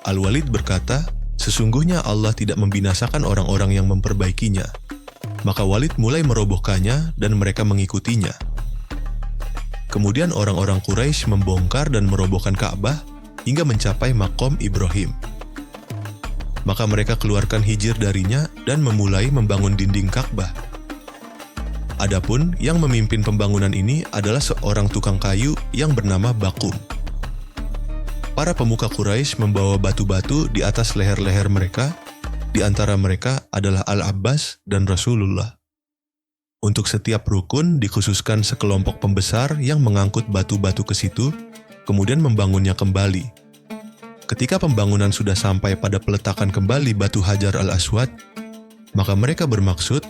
Al-Walid berkata, "Sesungguhnya Allah tidak membinasakan orang-orang yang memperbaikinya." Maka Walid mulai merobohkannya dan mereka mengikutinya. Kemudian orang-orang Quraisy membongkar dan merobohkan Ka'bah hingga mencapai Maqam Ibrahim. Maka mereka keluarkan hijir darinya dan memulai membangun dinding Ka'bah. Adapun yang memimpin pembangunan ini adalah seorang tukang kayu yang bernama Bakum. Para pemuka Quraisy membawa batu-batu di atas leher-leher mereka, di antara mereka adalah Al-Abbas dan Rasulullah. Untuk setiap rukun dikhususkan sekelompok pembesar yang mengangkut batu-batu ke situ, kemudian membangunnya kembali. Ketika pembangunan sudah sampai pada peletakan kembali batu Hajar al-Aswad, maka mereka bermaksud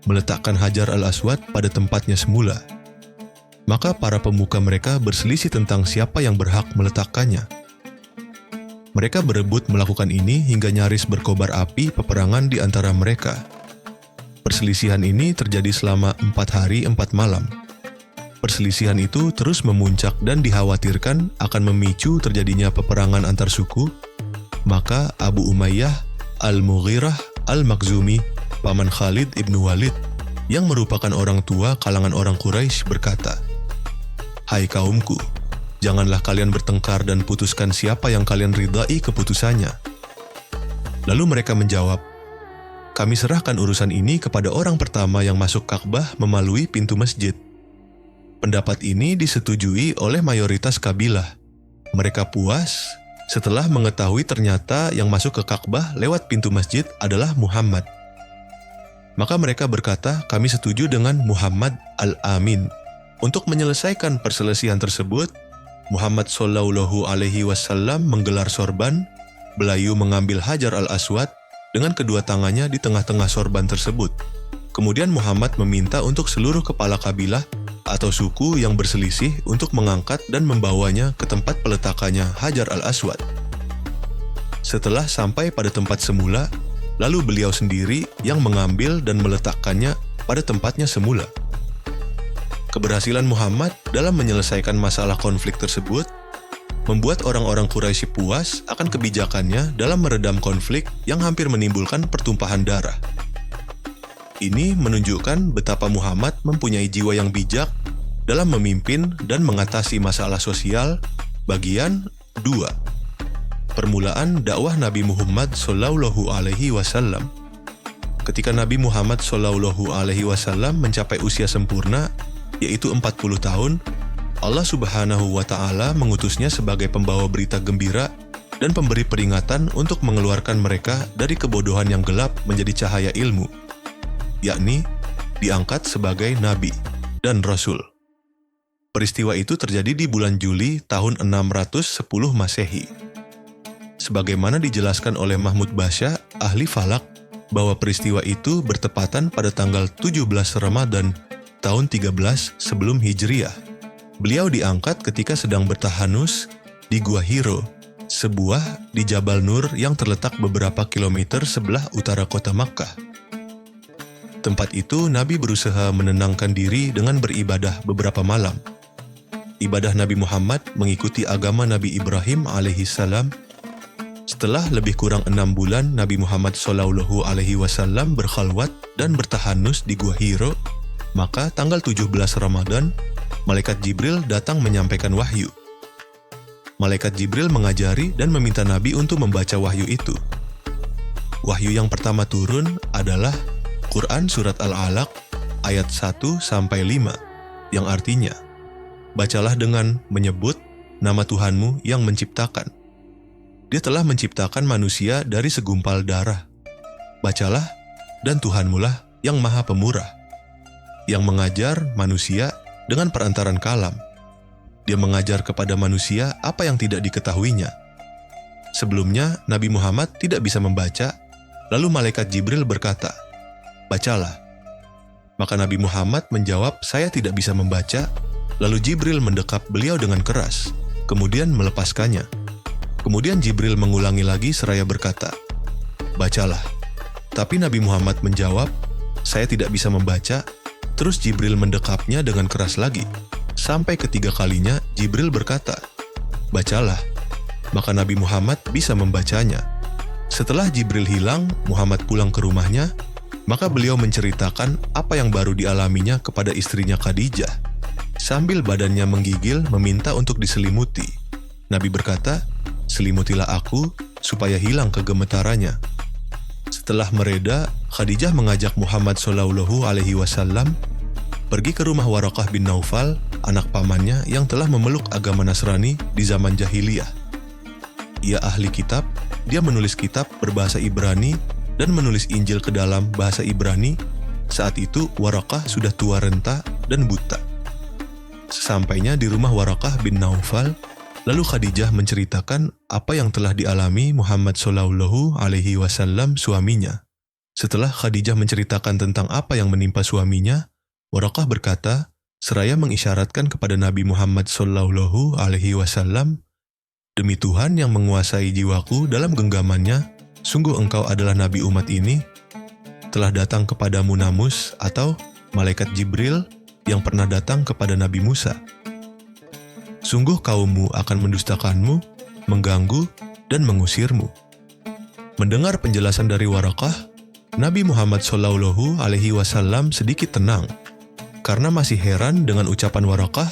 meletakkan Hajar al-Aswad pada tempatnya semula. Maka para pemuka mereka berselisih tentang siapa yang berhak meletakkannya. Mereka berebut melakukan ini hingga nyaris berkobar api peperangan di antara mereka. Perselisihan ini terjadi selama 4 hari 4 malam. Perselisihan itu terus memuncak dan dikhawatirkan akan memicu terjadinya peperangan antar suku. Maka Abu Umayyah Al-Mughirah Al-Makhzumi, paman Khalid ibnu Walid, yang merupakan orang tua kalangan orang Quraisy berkata, "Hai kaumku, janganlah kalian bertengkar dan putuskan siapa yang kalian ridai keputusannya." Lalu mereka menjawab, "Kami serahkan urusan ini kepada orang pertama yang masuk Ka'bah melalui pintu masjid." Pendapat ini disetujui oleh mayoritas kabilah. Mereka puas setelah mengetahui ternyata yang masuk ke Ka'bah lewat pintu masjid adalah Muhammad. Maka mereka berkata, "Kami setuju dengan Muhammad Al-Amin." Untuk menyelesaikan perselisihan tersebut, Muhammad Shallallahu Alaihi Wasallam menggelar sorban, belayu mengambil Hajar al-Aswad dengan kedua tangannya di tengah-tengah sorban tersebut. Kemudian Muhammad meminta untuk seluruh kepala kabilah atau suku yang berselisih untuk mengangkat dan membawanya ke tempat peletakannya Hajar al-Aswad. Setelah sampai pada tempat semula, lalu beliau sendiri yang mengambil dan meletakkannya pada tempatnya semula. Keberhasilan Muhammad dalam menyelesaikan masalah konflik tersebut membuat orang-orang Quraisy puas akan kebijakannya dalam meredam konflik yang hampir menimbulkan pertumpahan darah. Ini menunjukkan betapa Muhammad mempunyai jiwa yang bijak dalam memimpin dan mengatasi masalah sosial. Bagian 2. Permulaan dakwah Nabi Muhammad Shallallahu Alaihi Wasallam. Ketika Nabi Muhammad Shallallahu Alaihi Wasallam mencapai usia sempurna, yaitu 40 tahun, Allah Subhanahu wa Ta'ala mengutusnya sebagai pembawa berita gembira dan pemberi peringatan untuk mengeluarkan mereka dari kebodohan yang gelap menjadi cahaya ilmu, yakni diangkat sebagai nabi dan rasul. Peristiwa itu terjadi di bulan Juli tahun 610 Masehi. Sebagaimana dijelaskan oleh Mahmud Basya, ahli falak, bahwa peristiwa itu bertepatan pada tanggal 17 Ramadan tahun 13 sebelum Hijriah. Beliau diangkat ketika sedang bertahanus di Gua Hiro, sebuah di Jabal Nur yang terletak beberapa kilometer sebelah utara kota Makkah. Tempat itu Nabi berusaha menenangkan diri dengan beribadah beberapa malam. Ibadah Nabi Muhammad mengikuti agama Nabi Ibrahim alaihissalam. Setelah lebih kurang 6 bulan Nabi Muhammad Shallallahu Alaihi Wasallam berkhalwat dan bertahanus di Gua Hiro, maka tanggal 17 Ramadan, Malaikat Jibril datang menyampaikan wahyu. Malaikat Jibril mengajari dan meminta Nabi untuk membaca wahyu itu. Wahyu yang pertama turun adalah Quran Surat Al-Alaq ayat 1-5, yang artinya, "Bacalah dengan menyebut nama Tuhanmu yang menciptakan. Dia telah menciptakan manusia dari segumpal darah. Bacalah, dan Tuhanmu lah yang maha pemurah, yang mengajar manusia dengan perantaran kalam. Dia mengajar kepada manusia apa yang tidak diketahuinya." Sebelumnya, Nabi Muhammad tidak bisa membaca, lalu Malaikat Jibril berkata, "Bacalah." Maka Nabi Muhammad menjawab, "Saya tidak bisa membaca." Lalu Jibril mendekap beliau dengan keras. kemudian melepaskannya. Kemudian Jibril mengulangi lagi seraya berkata, "Bacalah." Tapi Nabi Muhammad menjawab, "Saya tidak bisa membaca." Terus Jibril mendekapnya dengan keras lagi. Sampai ketiga kalinya Jibril berkata, "Bacalah." Maka Nabi Muhammad bisa membacanya. Setelah Jibril hilang, Muhammad pulang ke rumahnya, maka beliau menceritakan apa yang baru dialaminya kepada istrinya Khadijah. Sambil badannya menggigil meminta untuk diselimuti. Nabi berkata, "Selimutilah aku supaya hilang kegemetarannya." Setelah mereda, Khadijah mengajak Muhammad SAW pergi ke rumah Waraqah bin Naufal, anak pamannya yang telah memeluk agama Nasrani di zaman jahiliyah. Ia ahli kitab, dia menulis kitab berbahasa Ibrani dan menulis Injil ke dalam bahasa Ibrani. Saat itu Waraqah sudah tua renta dan buta. Sesampainya di rumah Waraqah bin Naufal, lalu Khadijah menceritakan apa yang telah dialami Muhammad SAW suaminya. Setelah Khadijah menceritakan tentang apa yang menimpa suaminya, Waraqah berkata, seraya mengisyaratkan kepada Nabi Muhammad SAW, "Demi Tuhan yang menguasai jiwaku dalam genggamannya, sungguh engkau adalah Nabi umat ini. Telah datang kepadamu Namus atau Malaikat Jibril yang pernah datang kepada Nabi Musa. Sungguh kaummu akan mendustakanmu, mengganggu, dan mengusirmu." Mendengar penjelasan dari Waraqah, Nabi Muhammad SAW sedikit tenang, karena masih heran dengan ucapan Waraqah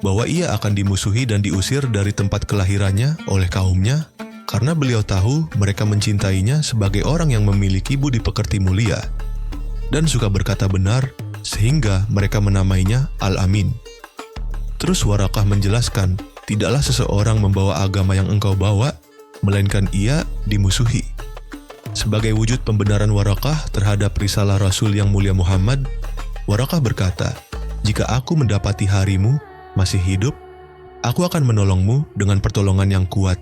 bahwa ia akan dimusuhi dan diusir dari tempat kelahirannya oleh kaumnya, karena beliau tahu mereka mencintainya sebagai orang yang memiliki budi pekerti mulia, dan suka berkata benar, sehingga mereka menamainya Al-Amin. Terus Waraqah menjelaskan, tidaklah seseorang membawa agama yang engkau bawa, melainkan ia dimusuhi. Sebagai wujud pembenaran Waraqah terhadap risalah Rasul yang mulia Muhammad, Waraqah berkata, "Jika aku mendapati harimu masih hidup, aku akan menolongmu dengan pertolongan yang kuat."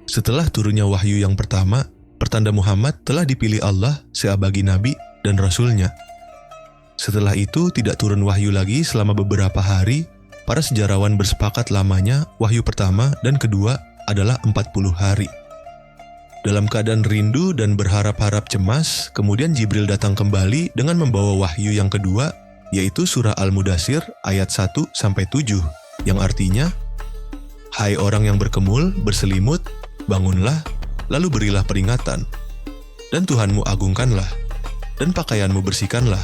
Setelah turunnya wahyu yang pertama, pertanda Muhammad telah dipilih Allah sebagai Nabi dan Rasulnya. Setelah itu tidak turun wahyu lagi selama beberapa hari. Para sejarawan bersepakat lamanya wahyu pertama dan kedua adalah 40 hari. Dalam keadaan rindu dan berharap-harap cemas, kemudian Jibril datang kembali dengan membawa wahyu yang kedua, yaitu surah Al-Mudaththir ayat 1-7, yang artinya, "Hai orang yang berkemul, berselimut, bangunlah, lalu berilah peringatan. Dan Tuhanmu agungkanlah, dan pakaianmu bersihkanlah,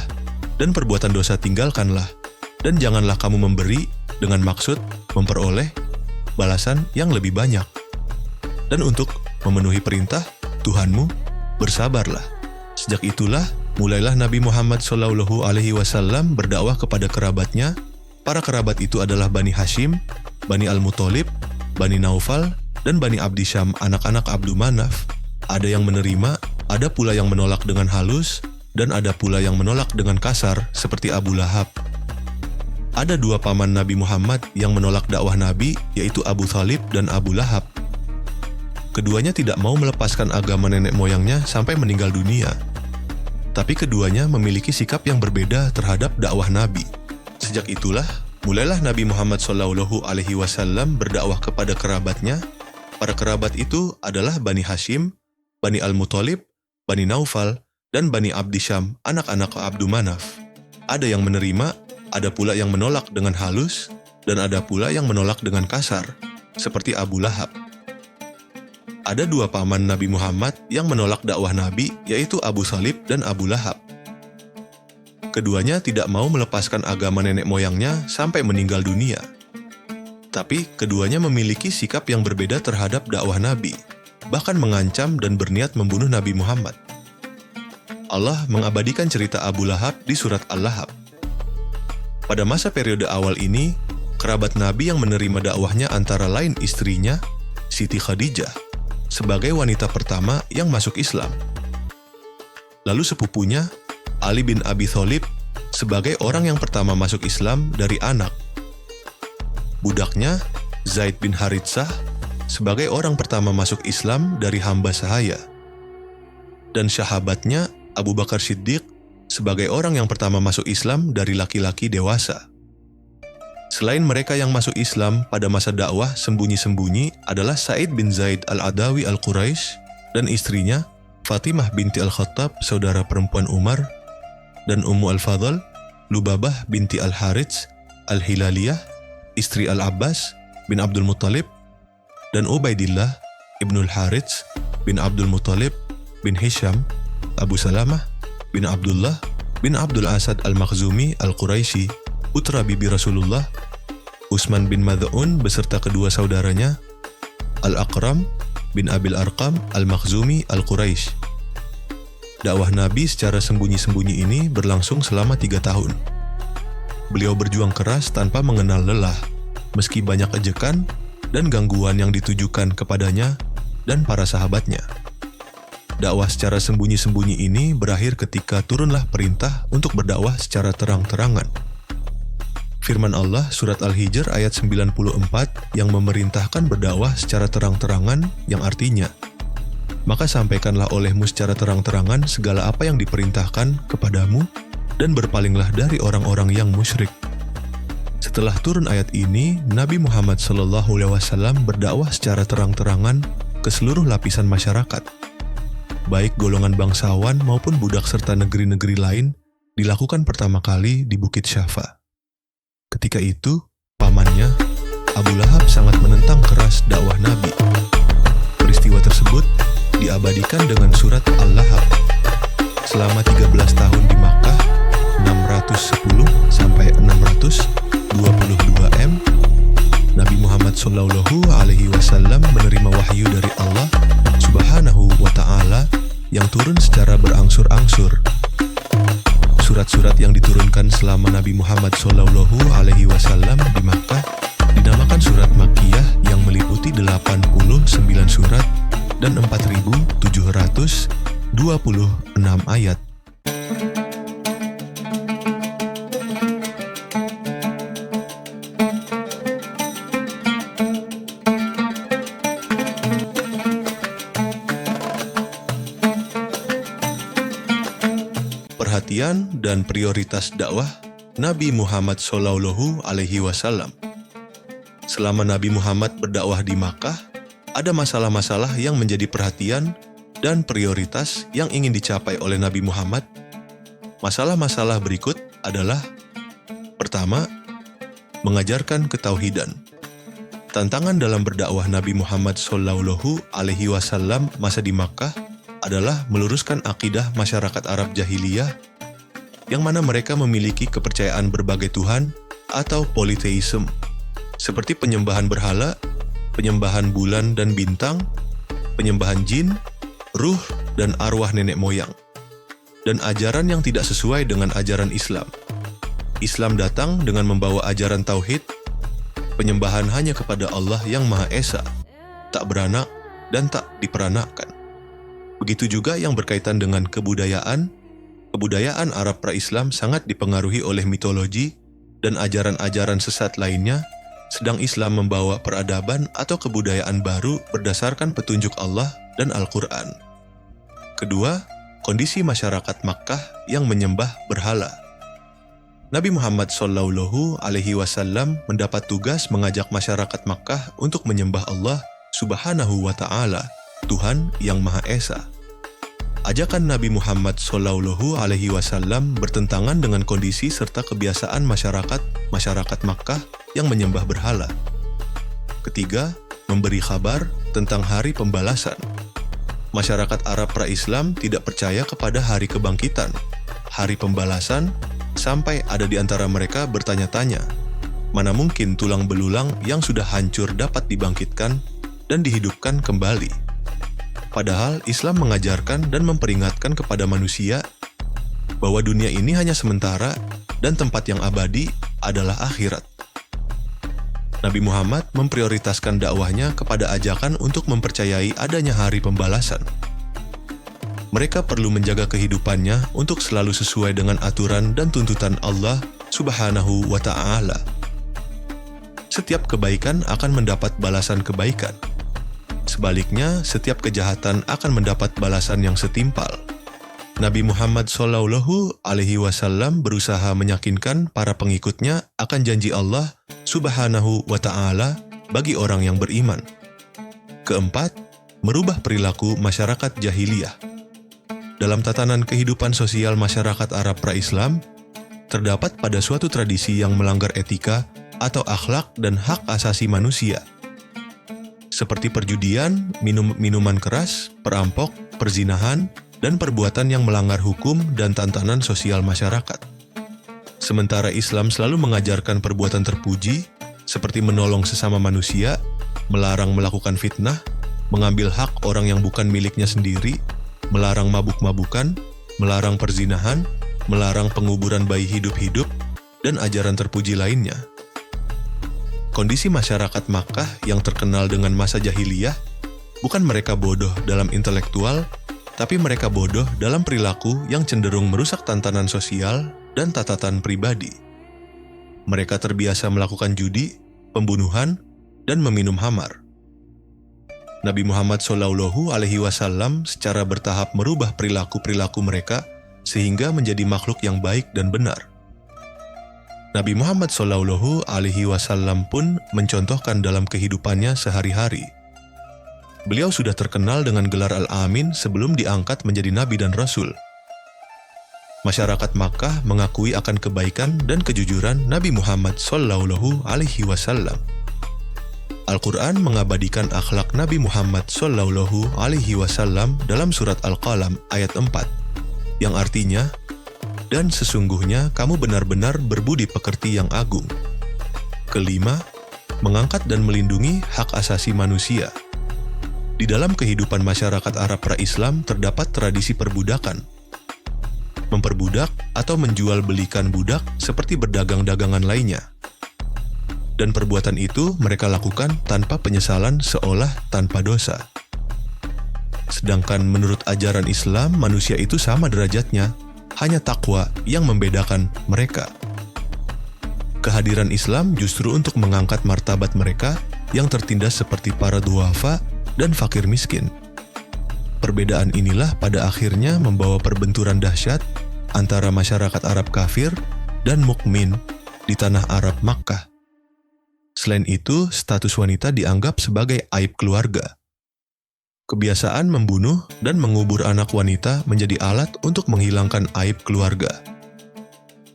dan perbuatan dosa tinggalkanlah, dan janganlah kamu memberi dengan maksud memperoleh balasan yang lebih banyak. Dan untuk memenuhi perintah Tuhanmu, bersabarlah." Sejak itulah, mulailah Nabi Muhammad SAW berdakwah kepada kerabatnya. Para kerabat itu adalah Bani Hashim, Bani Al-Muthalib, Bani Naufal, dan Bani Abdi Syam, anak-anak Abdu Manaf. Ada yang menerima, ada pula yang menolak dengan halus, dan ada pula yang menolak dengan kasar, seperti Abu Lahab. Ada dua paman Nabi Muhammad yang menolak dakwah Nabi, yaitu Abu Thalib dan Abu Lahab. Keduanya tidak mau melepaskan agama nenek moyangnya sampai meninggal dunia. Tapi keduanya memiliki sikap yang berbeda terhadap dakwah Nabi. Sejak itulah, mulailah Nabi Muhammad SAW berdakwah kepada kerabatnya. Para kerabat itu adalah Bani Hashim, Bani Al-Muthalib, Bani Naufal, dan Bani Abdi Syam, anak-anak Abdu Manaf. Ada yang menerima, ada pula yang menolak dengan halus, dan ada pula yang menolak dengan kasar, seperti Abu Lahab. Ada dua paman Nabi Muhammad yang menolak dakwah Nabi, yaitu Abu Thalib dan Abu Lahab. Keduanya tidak mau melepaskan agama nenek moyangnya sampai meninggal dunia. Tapi keduanya memiliki sikap yang berbeda terhadap dakwah Nabi, bahkan mengancam dan berniat membunuh Nabi Muhammad. Allah mengabadikan cerita Abu Lahab di surat Al-Lahab. Pada masa periode awal ini, kerabat Nabi yang menerima dakwahnya antara lain istrinya, Siti Khadijah, sebagai wanita pertama yang masuk Islam. Lalu sepupunya, Ali bin Abi Thalib, sebagai orang yang pertama masuk Islam dari anak. Budaknya, Zaid bin Haritsah, sebagai orang pertama masuk Islam dari hamba sahaya. Dan sahabatnya, Abu Bakar Siddiq, sebagai orang yang pertama masuk Islam dari laki-laki dewasa. Selain mereka yang masuk Islam pada masa dakwah sembunyi-sembunyi adalah Sa'id bin Zaid al-Adawi al-Quraisy dan istrinya Fatimah binti al-Khattab, saudara perempuan Umar, dan Ummu al-Fadl, Lubabah binti al-Harits al-Hilaliyah, istri al-Abbas bin Abdul Muttalib, dan Ubaidillah ibnul Harits bin Abdul Muttalib bin Hisham, Abu Salamah bin Abdullah bin Abdul Asad al-Makhzumi al-Quraisy, putra bibi Rasulullah, Utsman bin Mad'un beserta kedua saudaranya, Al-Aqram bin Abil Arqam al-Makhzumi al-Quraisy. Dakwah Nabi secara sembunyi-sembunyi ini berlangsung selama 3 tahun. Beliau berjuang keras tanpa mengenal lelah, meski banyak ejekan dan gangguan yang ditujukan kepadanya dan para sahabatnya. Dakwah secara sembunyi-sembunyi ini berakhir ketika turunlah perintah untuk berdakwah secara terang-terangan. Firman Allah surat Al-Hijr ayat 94 yang memerintahkan berdakwah secara terang-terangan, yang artinya, "Maka sampaikanlah olehmu secara terang-terangan segala apa yang diperintahkan kepadamu dan berpalinglah dari orang-orang yang musyrik." Setelah turun ayat ini, Nabi Muhammad SAW berdakwah secara terang-terangan ke seluruh lapisan masyarakat, baik golongan bangsawan maupun budak serta negeri-negeri lain, dilakukan pertama kali di Bukit Syafa. Ketika itu, pamannya, Abu Lahab, sangat menentang keras dakwah Nabi. Peristiwa tersebut diabadikan dengan surat Al-Lahab. Selama 13 tahun di Makkah, 610 sampai 622 M, Nabi Muhammad SAW menerima wahyu dari Allah Subhanahu wa Ta'ala yang turun secara berangsur-angsur. Surat-surat yang diturunkan selama Nabi Muhammad SAW di Makkah dinamakan surat Makkiyah yang meliputi 89 surat dan 4.726 ayat. Perhatian dan prioritas dakwah Nabi Muhammad SAW. Selama Nabi Muhammad berdakwah di Makkah, ada masalah-masalah yang menjadi perhatian dan prioritas yang ingin dicapai oleh Nabi Muhammad. Masalah-masalah berikut adalah: pertama, mengajarkan ketauhidan. Tantangan dalam berdakwah Nabi Muhammad SAW masa di Makkah adalah meluruskan akidah masyarakat Arab jahiliyah yang mana mereka memiliki kepercayaan berbagai Tuhan atau politeisme, seperti penyembahan berhala, penyembahan bulan dan bintang, penyembahan jin, ruh, dan arwah nenek moyang, dan ajaran yang tidak sesuai dengan ajaran Islam. Islam datang dengan membawa ajaran tauhid, penyembahan hanya kepada Allah yang Maha Esa, tak beranak dan tak diperanakkan. Begitu juga yang berkaitan dengan kebudayaan. Kebudayaan Arab pra-Islam sangat dipengaruhi oleh mitologi dan ajaran-ajaran sesat lainnya, sedang Islam membawa peradaban atau kebudayaan baru berdasarkan petunjuk Allah dan Al-Quran. Kedua, kondisi masyarakat Makkah yang menyembah berhala. Nabi Muhammad SAW mendapat tugas mengajak masyarakat Makkah untuk menyembah Allah Subhanahu wa Ta'ala, Tuhan yang Maha Esa. Ajakan Nabi Muhammad SAW bertentangan dengan kondisi serta kebiasaan masyarakat Makkah yang menyembah berhala. Ketiga, memberi kabar tentang hari pembalasan. Masyarakat Arab pra-Islam tidak percaya kepada hari kebangkitan, hari pembalasan, sampai ada di antara mereka bertanya-tanya, mana mungkin tulang belulang yang sudah hancur dapat dibangkitkan dan dihidupkan kembali. Padahal Islam mengajarkan dan memperingatkan kepada manusia bahwa dunia ini hanya sementara dan tempat yang abadi adalah akhirat. Nabi Muhammad memprioritaskan dakwahnya kepada ajakan untuk mempercayai adanya hari pembalasan. Mereka perlu menjaga kehidupannya untuk selalu sesuai dengan aturan dan tuntutan Allah Subhanahu wa Ta'ala. Setiap kebaikan akan mendapat balasan kebaikan. Sebaliknya, setiap kejahatan akan mendapat balasan yang setimpal. Nabi Muhammad SAW berusaha meyakinkan para pengikutnya akan janji Allah Subhanahu wa Ta'ala bagi orang yang beriman. Keempat, merubah perilaku masyarakat jahiliyah. Dalam tatanan kehidupan sosial masyarakat Arab pra-Islam, terdapat pada suatu tradisi yang melanggar etika atau akhlak dan hak asasi manusia, seperti perjudian, minuman keras, perampok, perzinahan, dan perbuatan yang melanggar hukum dan tatanan sosial masyarakat. Sementara Islam selalu mengajarkan perbuatan terpuji, seperti menolong sesama manusia, melarang melakukan fitnah, mengambil hak orang yang bukan miliknya sendiri, melarang mabuk-mabukan, melarang perzinahan, melarang penguburan bayi hidup-hidup, dan ajaran terpuji lainnya. Kondisi masyarakat Makkah yang terkenal dengan masa jahiliyah, bukan mereka bodoh dalam intelektual, tapi mereka bodoh dalam perilaku yang cenderung merusak tatanan sosial dan tatatan pribadi. Mereka terbiasa melakukan judi, pembunuhan, dan meminum khamar. Nabi Muhammad SAW secara bertahap merubah perilaku-perilaku mereka sehingga menjadi makhluk yang baik dan benar. Nabi Muhammad SAW pun mencontohkan dalam kehidupannya sehari-hari. Beliau sudah terkenal dengan gelar Al-Amin sebelum diangkat menjadi Nabi dan Rasul. Masyarakat Makkah mengakui akan kebaikan dan kejujuran Nabi Muhammad SAW. Al-Quran mengabadikan akhlak Nabi Muhammad SAW dalam surat Al-Qalam ayat 4, yang artinya, "Dan sesungguhnya kamu benar-benar berbudi pekerti yang agung." Kelima, mengangkat dan melindungi hak asasi manusia. Di dalam kehidupan masyarakat Arab pra-Islam terdapat tradisi perbudakan. Memperbudak atau menjual belikan budak seperti berdagang-dagangan lainnya. Dan perbuatan itu mereka lakukan tanpa penyesalan seolah tanpa dosa. Sedangkan menurut ajaran Islam, manusia itu sama derajatnya, hanya takwa yang membedakan mereka. Kehadiran Islam justru untuk mengangkat martabat mereka yang tertindas seperti para duafa dan fakir miskin. Perbedaan inilah pada akhirnya membawa perbenturan dahsyat antara masyarakat Arab kafir dan mukmin di tanah Arab Makkah. Selain itu, status wanita dianggap sebagai aib keluarga. Kebiasaan membunuh dan mengubur anak wanita menjadi alat untuk menghilangkan aib keluarga.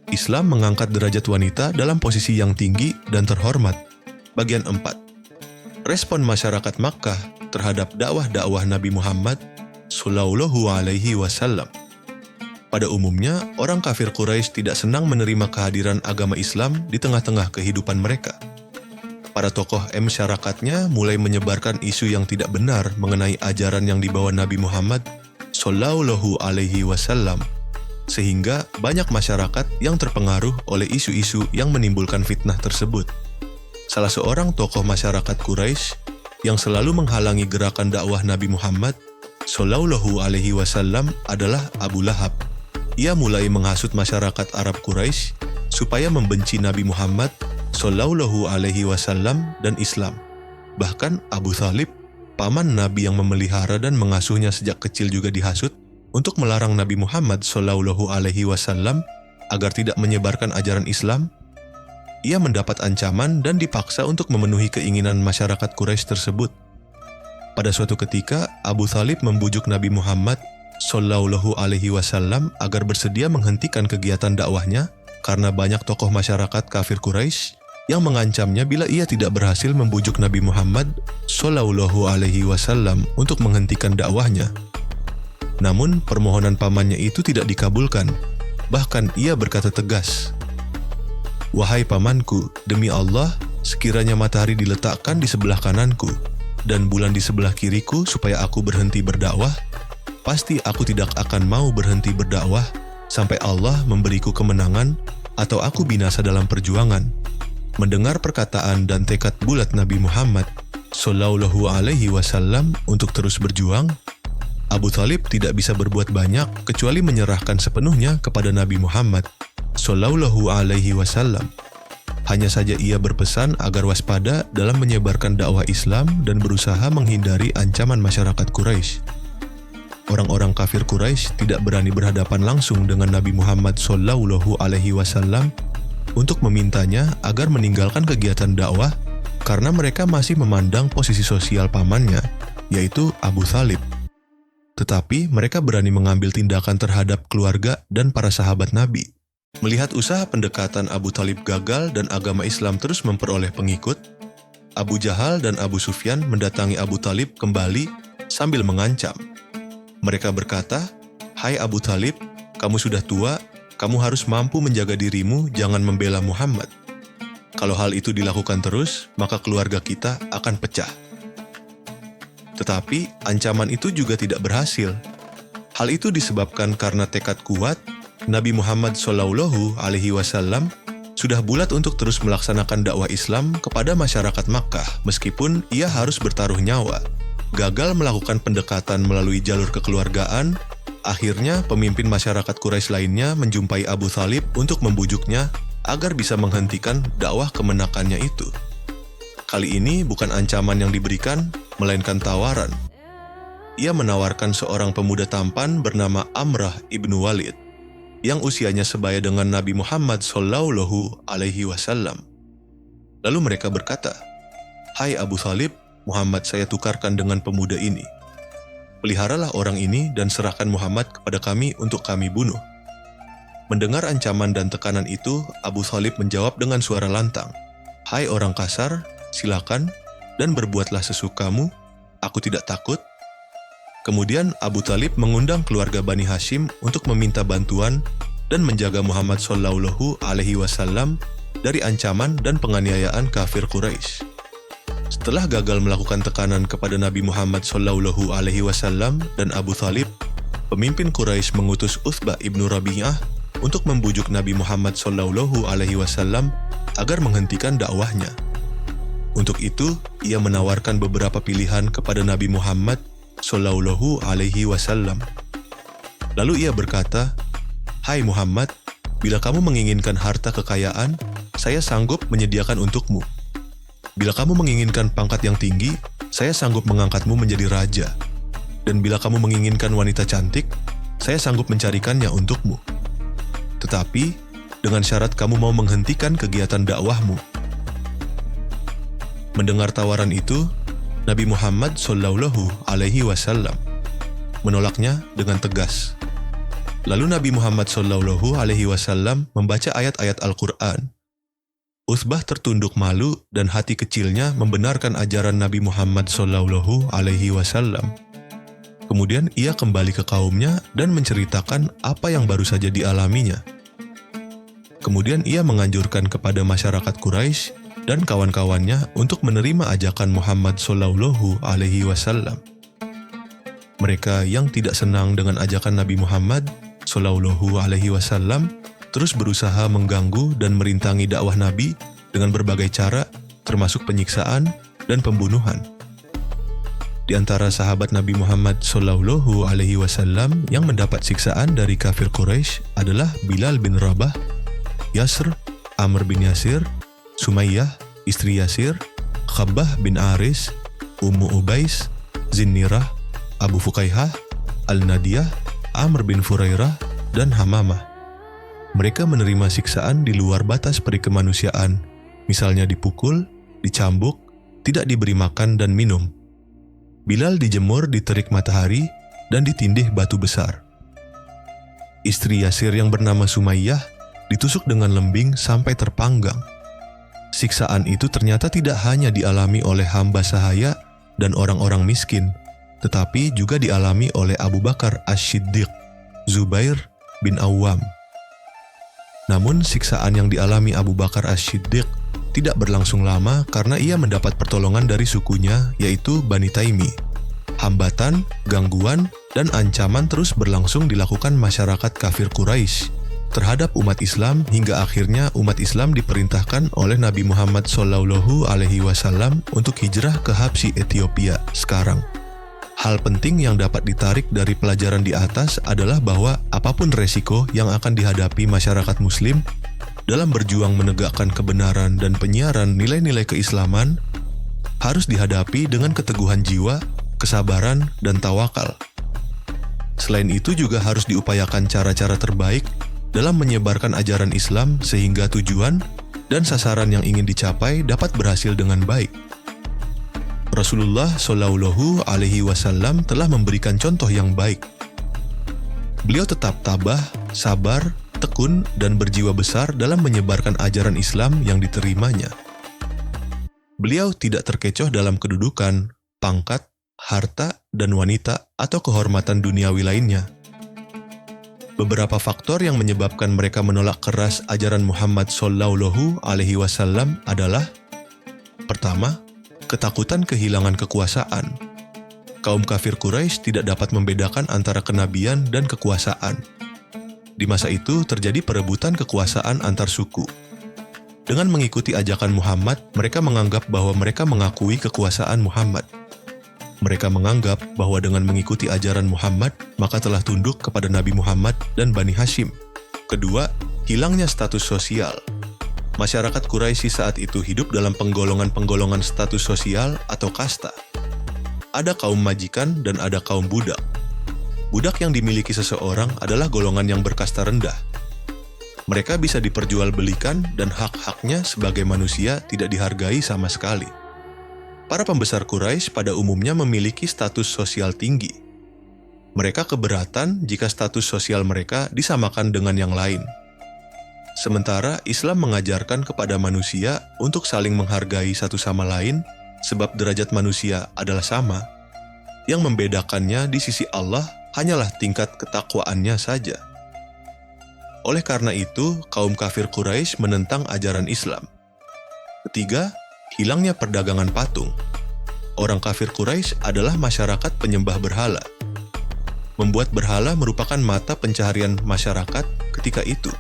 Islam mengangkat derajat wanita dalam posisi yang tinggi dan terhormat. Bagian 4. Respon masyarakat Makkah terhadap dakwah-dakwah Nabi Muhammad SAW. Pada umumnya, orang kafir Quraisy tidak senang menerima kehadiran agama Islam di tengah-tengah kehidupan mereka. Para tokoh masyarakatnya mulai menyebarkan isu yang tidak benar mengenai ajaran yang dibawa Nabi Muhammad SAW, sehingga banyak masyarakat yang terpengaruh oleh isu-isu yang menimbulkan fitnah tersebut. Salah seorang tokoh masyarakat Quraisy yang selalu menghalangi gerakan dakwah Nabi Muhammad SAW adalah Abu Lahab. Ia mulai menghasut masyarakat Arab Quraisy supaya membenci Nabi Muhammad SAW dan Islam. Bahkan Abu Thalib, paman Nabi yang memelihara dan mengasuhnya sejak kecil, juga dihasut untuk melarang Nabi Muhammad SAW agar tidak menyebarkan ajaran Islam. Ia mendapat ancaman dan dipaksa untuk memenuhi keinginan masyarakat Quraisy tersebut. Pada suatu ketika, Abu Thalib membujuk Nabi Muhammad SAW agar bersedia menghentikan kegiatan dakwahnya karena banyak tokoh masyarakat kafir Quraisy yang mengancamnya bila ia tidak berhasil membujuk Nabi Muhammad SAW untuk menghentikan dakwahnya. Namun, permohonan pamannya itu tidak dikabulkan. Bahkan ia berkata tegas, "Wahai pamanku, demi Allah, sekiranya matahari diletakkan di sebelah kananku dan bulan di sebelah kiriku supaya aku berhenti berdakwah, pasti aku tidak akan mau berhenti berdakwah sampai Allah memberiku kemenangan atau aku binasa dalam perjuangan." Mendengar perkataan dan tekad bulat Nabi Muhammad SAW untuk terus berjuang, Abu Thalib tidak bisa berbuat banyak kecuali menyerahkan sepenuhnya kepada Nabi Muhammad SAW. Hanya saja ia berpesan agar waspada dalam menyebarkan dakwah Islam dan berusaha menghindari ancaman masyarakat Quraisy. Orang-orang kafir Quraisy tidak berani berhadapan langsung dengan Nabi Muhammad SAW untuk memintanya agar meninggalkan kegiatan dakwah karena mereka masih memandang posisi sosial pamannya, yaitu Abu Thalib. Tetapi mereka berani mengambil tindakan terhadap keluarga dan para sahabat Nabi. Melihat usaha pendekatan Abu Thalib gagal dan agama Islam terus memperoleh pengikut, Abu Jahal dan Abu Sufyan mendatangi Abu Thalib kembali sambil mengancam. Mereka berkata, "Hai Abu Thalib, kamu sudah tua, kamu harus mampu menjaga dirimu, jangan membela Muhammad. Kalau hal itu dilakukan terus, maka keluarga kita akan pecah." Tetapi ancaman itu juga tidak berhasil. Hal itu disebabkan karena tekad kuat Nabi Muhammad SAW sudah bulat untuk terus melaksanakan dakwah Islam kepada masyarakat Makkah meskipun ia harus bertaruh nyawa. Gagal melakukan pendekatan melalui jalur kekeluargaan, akhirnya pemimpin masyarakat Quraisy lainnya menjumpai Abu Thalib untuk membujuknya agar bisa menghentikan dakwah kemenakannya itu. Kali ini bukan ancaman yang diberikan, melainkan tawaran. Ia menawarkan seorang pemuda tampan bernama Amrah ibnu Walid, yang usianya sebaya dengan Nabi Muhammad SAW. Lalu mereka berkata, "Hai Abu Thalib, Muhammad saya tukarkan dengan pemuda ini. Peliharalah orang ini dan serahkan Muhammad kepada kami untuk kami bunuh." Mendengar ancaman dan tekanan itu, Abu Thalib menjawab dengan suara lantang, "Hai orang kasar, silakan dan berbuatlah sesukamu, aku tidak takut." Kemudian Abu Thalib mengundang keluarga Bani Hashim untuk meminta bantuan dan menjaga Muhammad SAW dari ancaman dan penganiayaan kafir Quraisy. Setelah gagal melakukan tekanan kepada Nabi Muhammad SAW dan Abu Thalib, pemimpin Quraisy mengutus Utsbah ibnu Rabi'ah untuk membujuk Nabi Muhammad SAW agar menghentikan dakwahnya. Untuk itu, ia menawarkan beberapa pilihan kepada Nabi Muhammad SAW. Lalu ia berkata, "Hai Muhammad, bila kamu menginginkan harta kekayaan, saya sanggup menyediakan untukmu. Bila kamu menginginkan pangkat yang tinggi, saya sanggup mengangkatmu menjadi raja. Dan bila kamu menginginkan wanita cantik, saya sanggup mencarikannya untukmu. Tetapi, dengan syarat kamu mau menghentikan kegiatan dakwahmu." Mendengar tawaran itu, Nabi Muhammad SAW menolaknya dengan tegas. Lalu Nabi Muhammad SAW membaca ayat-ayat Al-Quran. Utsbah tertunduk malu dan hati kecilnya membenarkan ajaran Nabi Muhammad SAW. Kemudian ia kembali ke kaumnya dan menceritakan apa yang baru saja dialaminya. Kemudian ia menganjurkan kepada masyarakat Quraisy dan kawan-kawannya untuk menerima ajakan Muhammad SAW. Mereka yang tidak senang dengan ajakan Nabi Muhammad SAW terus berusaha mengganggu dan merintangi dakwah Nabi dengan berbagai cara, termasuk penyiksaan dan pembunuhan. Di antara sahabat Nabi Muhammad SAW yang mendapat siksaan dari kafir Quraisy adalah Bilal bin Rabah, Yasr, Amr bin Yasir, Sumayyah, istri Yasir, Khabbah bin Aris, Ummu Ubais, Zinnirah, Abu Fukaihah, Al-Nadiyah, Amr bin Furairah, dan Hamamah. Mereka menerima siksaan di luar batas peri kemanusiaan, misalnya dipukul, dicambuk, tidak diberi makan dan minum. Bilal dijemur di terik matahari dan ditindih batu besar. Istri Yasir yang bernama Sumayyah ditusuk dengan lembing sampai terpanggang. Siksaan itu ternyata tidak hanya dialami oleh hamba sahaya dan orang-orang miskin, tetapi juga dialami oleh Abu Bakar Asy-Siddiq, Zubair bin Awwam. Namun siksaan yang dialami Abu Bakar Asy-Siddiq tidak berlangsung lama karena ia mendapat pertolongan dari sukunya, yaitu Bani Taimi. Hambatan, gangguan, dan ancaman terus berlangsung dilakukan masyarakat kafir Quraisy terhadap umat Islam hingga akhirnya umat Islam diperintahkan oleh Nabi Muhammad SAW untuk hijrah ke Habsyi Ethiopia sekarang. Hal penting yang dapat ditarik dari pelajaran di atas adalah bahwa apapun resiko yang akan dihadapi masyarakat Muslim dalam berjuang menegakkan kebenaran dan penyiaran nilai-nilai keislaman harus dihadapi dengan keteguhan jiwa, kesabaran, dan tawakal. Selain itu juga harus diupayakan cara-cara terbaik dalam menyebarkan ajaran Islam sehingga tujuan dan sasaran yang ingin dicapai dapat berhasil dengan baik. Rasulullah Shallallahu Alaihi Wasallam telah memberikan contoh yang baik. Beliau tetap tabah, sabar, tekun, dan berjiwa besar dalam menyebarkan ajaran Islam yang diterimanya. Beliau tidak terkecoh dalam kedudukan, pangkat, harta, dan wanita atau kehormatan duniawi lainnya. Beberapa faktor yang menyebabkan mereka menolak keras ajaran Muhammad Shallallahu Alaihi Wasallam adalah: pertama, ketakutan kehilangan kekuasaan. Kaum kafir Quraisy tidak dapat membedakan antara kenabian dan kekuasaan. Di masa itu terjadi perebutan kekuasaan antar suku. Dengan mengikuti ajakan Muhammad, mereka menganggap bahwa mereka mengakui kekuasaan Muhammad. Mereka menganggap bahwa dengan mengikuti ajaran Muhammad, maka telah tunduk kepada Nabi Muhammad dan Bani Hashim. Kedua, hilangnya status sosial. Masyarakat Quraisy saat itu hidup dalam penggolongan-penggolongan status sosial atau kasta. Ada kaum majikan dan ada kaum budak. Budak yang dimiliki seseorang adalah golongan yang berkasta rendah. Mereka bisa diperjualbelikan dan hak-haknya sebagai manusia tidak dihargai sama sekali. Para pembesar Quraisy pada umumnya memiliki status sosial tinggi. Mereka keberatan jika status sosial mereka disamakan dengan yang lain. Sementara Islam mengajarkan kepada manusia untuk saling menghargai satu sama lain sebab derajat manusia adalah sama. Yang membedakannya di sisi Allah hanyalah tingkat ketakwaannya saja. Oleh karena itu, kaum kafir Quraisy menentang ajaran Islam. Ketiga, hilangnya perdagangan patung. Orang kafir Quraisy adalah masyarakat penyembah berhala. Membuat berhala merupakan mata pencaharian masyarakat ketika itu.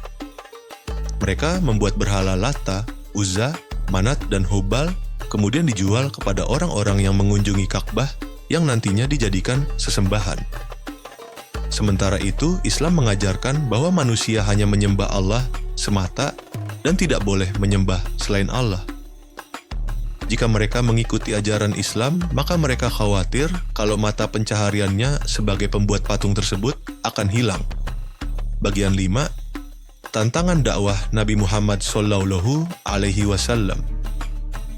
Mereka membuat berhala Lata, Uzza, Manat, dan Hubal, kemudian dijual kepada orang-orang yang mengunjungi Ka'bah yang nantinya dijadikan sesembahan. Sementara itu, Islam mengajarkan bahwa manusia hanya menyembah Allah semata dan tidak boleh menyembah selain Allah. Jika mereka mengikuti ajaran Islam, maka mereka khawatir kalau mata pencahariannya sebagai pembuat patung tersebut akan hilang. Bagian 5. Tantangan dakwah Nabi Muhammad Shallallahu Alaihi Wasallam.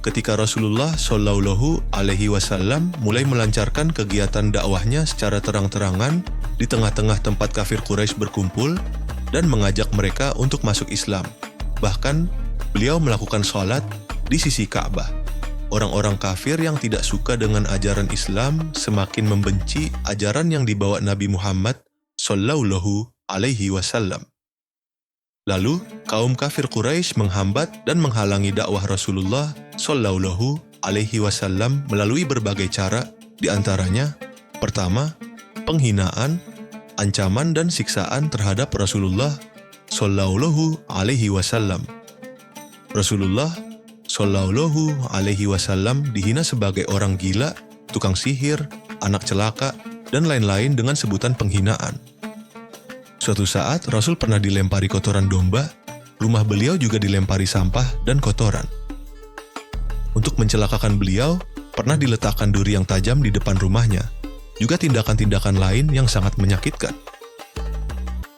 Ketika Rasulullah Shallallahu Alaihi Wasallam mulai melancarkan kegiatan dakwahnya secara terang-terangan di tengah-tengah tempat kafir Quraisy berkumpul dan mengajak mereka untuk masuk Islam. Bahkan, beliau melakukan sholat di sisi Ka'bah. Orang-orang kafir yang tidak suka dengan ajaran Islam semakin membenci ajaran yang dibawa Nabi Muhammad Shallallahu Alaihi Wasallam. Lalu, kaum kafir Quraisy menghambat dan menghalangi dakwah Rasulullah Shallallahu Alaihi Wasallam melalui berbagai cara, di antaranya: pertama, penghinaan, ancaman dan siksaan terhadap Rasulullah Shallallahu Alaihi Wasallam. Rasulullah Shallallahu Alaihi Wasallam dihina sebagai orang gila, tukang sihir, anak celaka, dan lain-lain dengan sebutan penghinaan. Suatu saat Rasul pernah dilempari kotoran domba, rumah beliau juga dilempari sampah dan kotoran. Untuk mencelakakan beliau, pernah diletakkan duri yang tajam di depan rumahnya, juga tindakan-tindakan lain yang sangat menyakitkan.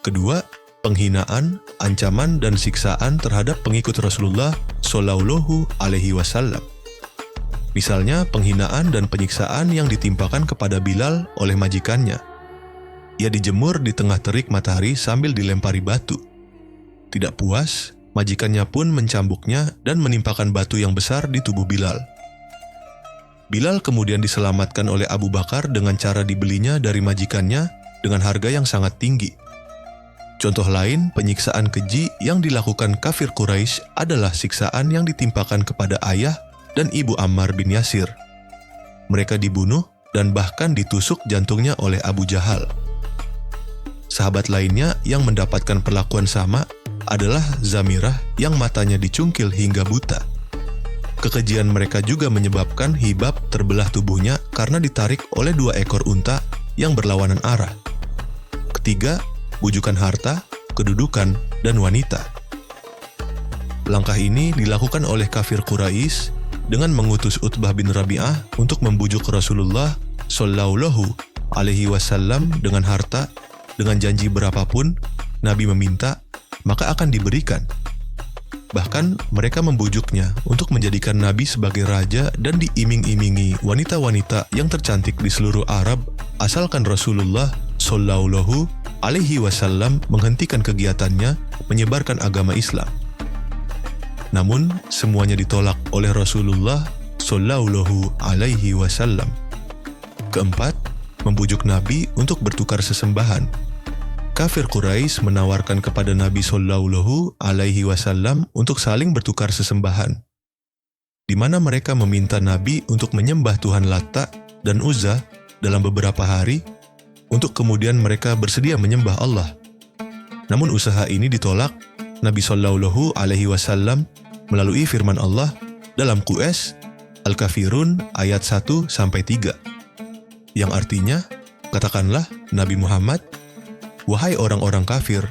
Kedua, penghinaan, ancaman, dan siksaan terhadap pengikut Rasulullah Shallallahu Alaihi Wasallam. Misalnya, penghinaan dan penyiksaan yang ditimpakan kepada Bilal oleh majikannya. Ia dijemur di tengah terik matahari sambil dilempari batu. Tidak puas, majikannya pun mencambuknya dan menimpakan batu yang besar di tubuh Bilal. Bilal kemudian diselamatkan oleh Abu Bakar dengan cara dibelinya dari majikannya dengan harga yang sangat tinggi. Contoh lain, penyiksaan keji yang dilakukan kafir Quraisy adalah siksaan yang ditimpakan kepada ayah dan ibu Ammar bin Yasir. Mereka dibunuh dan bahkan ditusuk jantungnya oleh Abu Jahal. Sahabat lainnya yang mendapatkan perlakuan sama adalah Zamirah yang matanya dicungkil hingga buta. Kekejian mereka juga menyebabkan Hibab terbelah tubuhnya karena ditarik oleh 2 ekor unta yang berlawanan arah. Ketiga, bujukan harta, kedudukan, dan wanita. Langkah ini dilakukan oleh kafir Quraisy dengan mengutus Utbah bin Rabi'ah untuk membujuk Rasulullah Shallallahu Alaihi Wasallam dengan harta. Dengan janji berapapun, Nabi meminta maka akan diberikan. Bahkan mereka membujuknya untuk menjadikan Nabi sebagai raja dan diiming-imingi wanita-wanita yang tercantik di seluruh Arab asalkan Rasulullah Shallallahu Alaihi Wasallam menghentikan kegiatannya menyebarkan agama Islam. Namun semuanya ditolak oleh Rasulullah Shallallahu Alaihi Wasallam. Keempat, membujuk Nabi untuk bertukar sesembahan. Kafir Quraisy menawarkan kepada Nabi Shallallahu Alaihi Wasallam untuk saling bertukar sesembahan, di mana mereka meminta Nabi untuk menyembah Tuhan Latta dan Uzza dalam beberapa hari, untuk kemudian mereka bersedia menyembah Allah. Namun usaha ini ditolak Nabi Shallallahu Alaihi Wasallam melalui firman Allah dalam QS Al-Kafirun ayat 1-3, yang artinya, katakanlah Nabi Muhammad, "Wahai orang-orang kafir,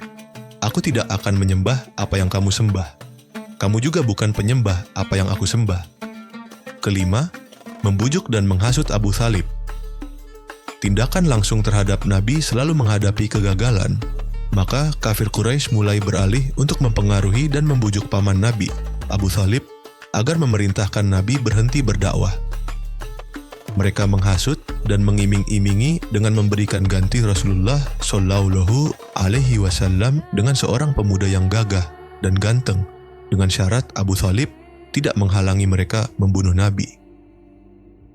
aku tidak akan menyembah apa yang kamu sembah. Kamu juga bukan penyembah apa yang aku sembah." Kelima, membujuk dan menghasut Abu Thalib. Tindakan langsung terhadap Nabi selalu menghadapi kegagalan, maka kafir Quraisy mulai beralih untuk mempengaruhi dan membujuk paman Nabi, Abu Thalib, agar memerintahkan Nabi berhenti berdakwah. Mereka menghasut dan mengiming-imingi dengan memberikan ganti Rasulullah Shallallahu Alaihi Wasallam dengan seorang pemuda yang gagah dan ganteng, dengan syarat Abu Thalib tidak menghalangi mereka membunuh Nabi.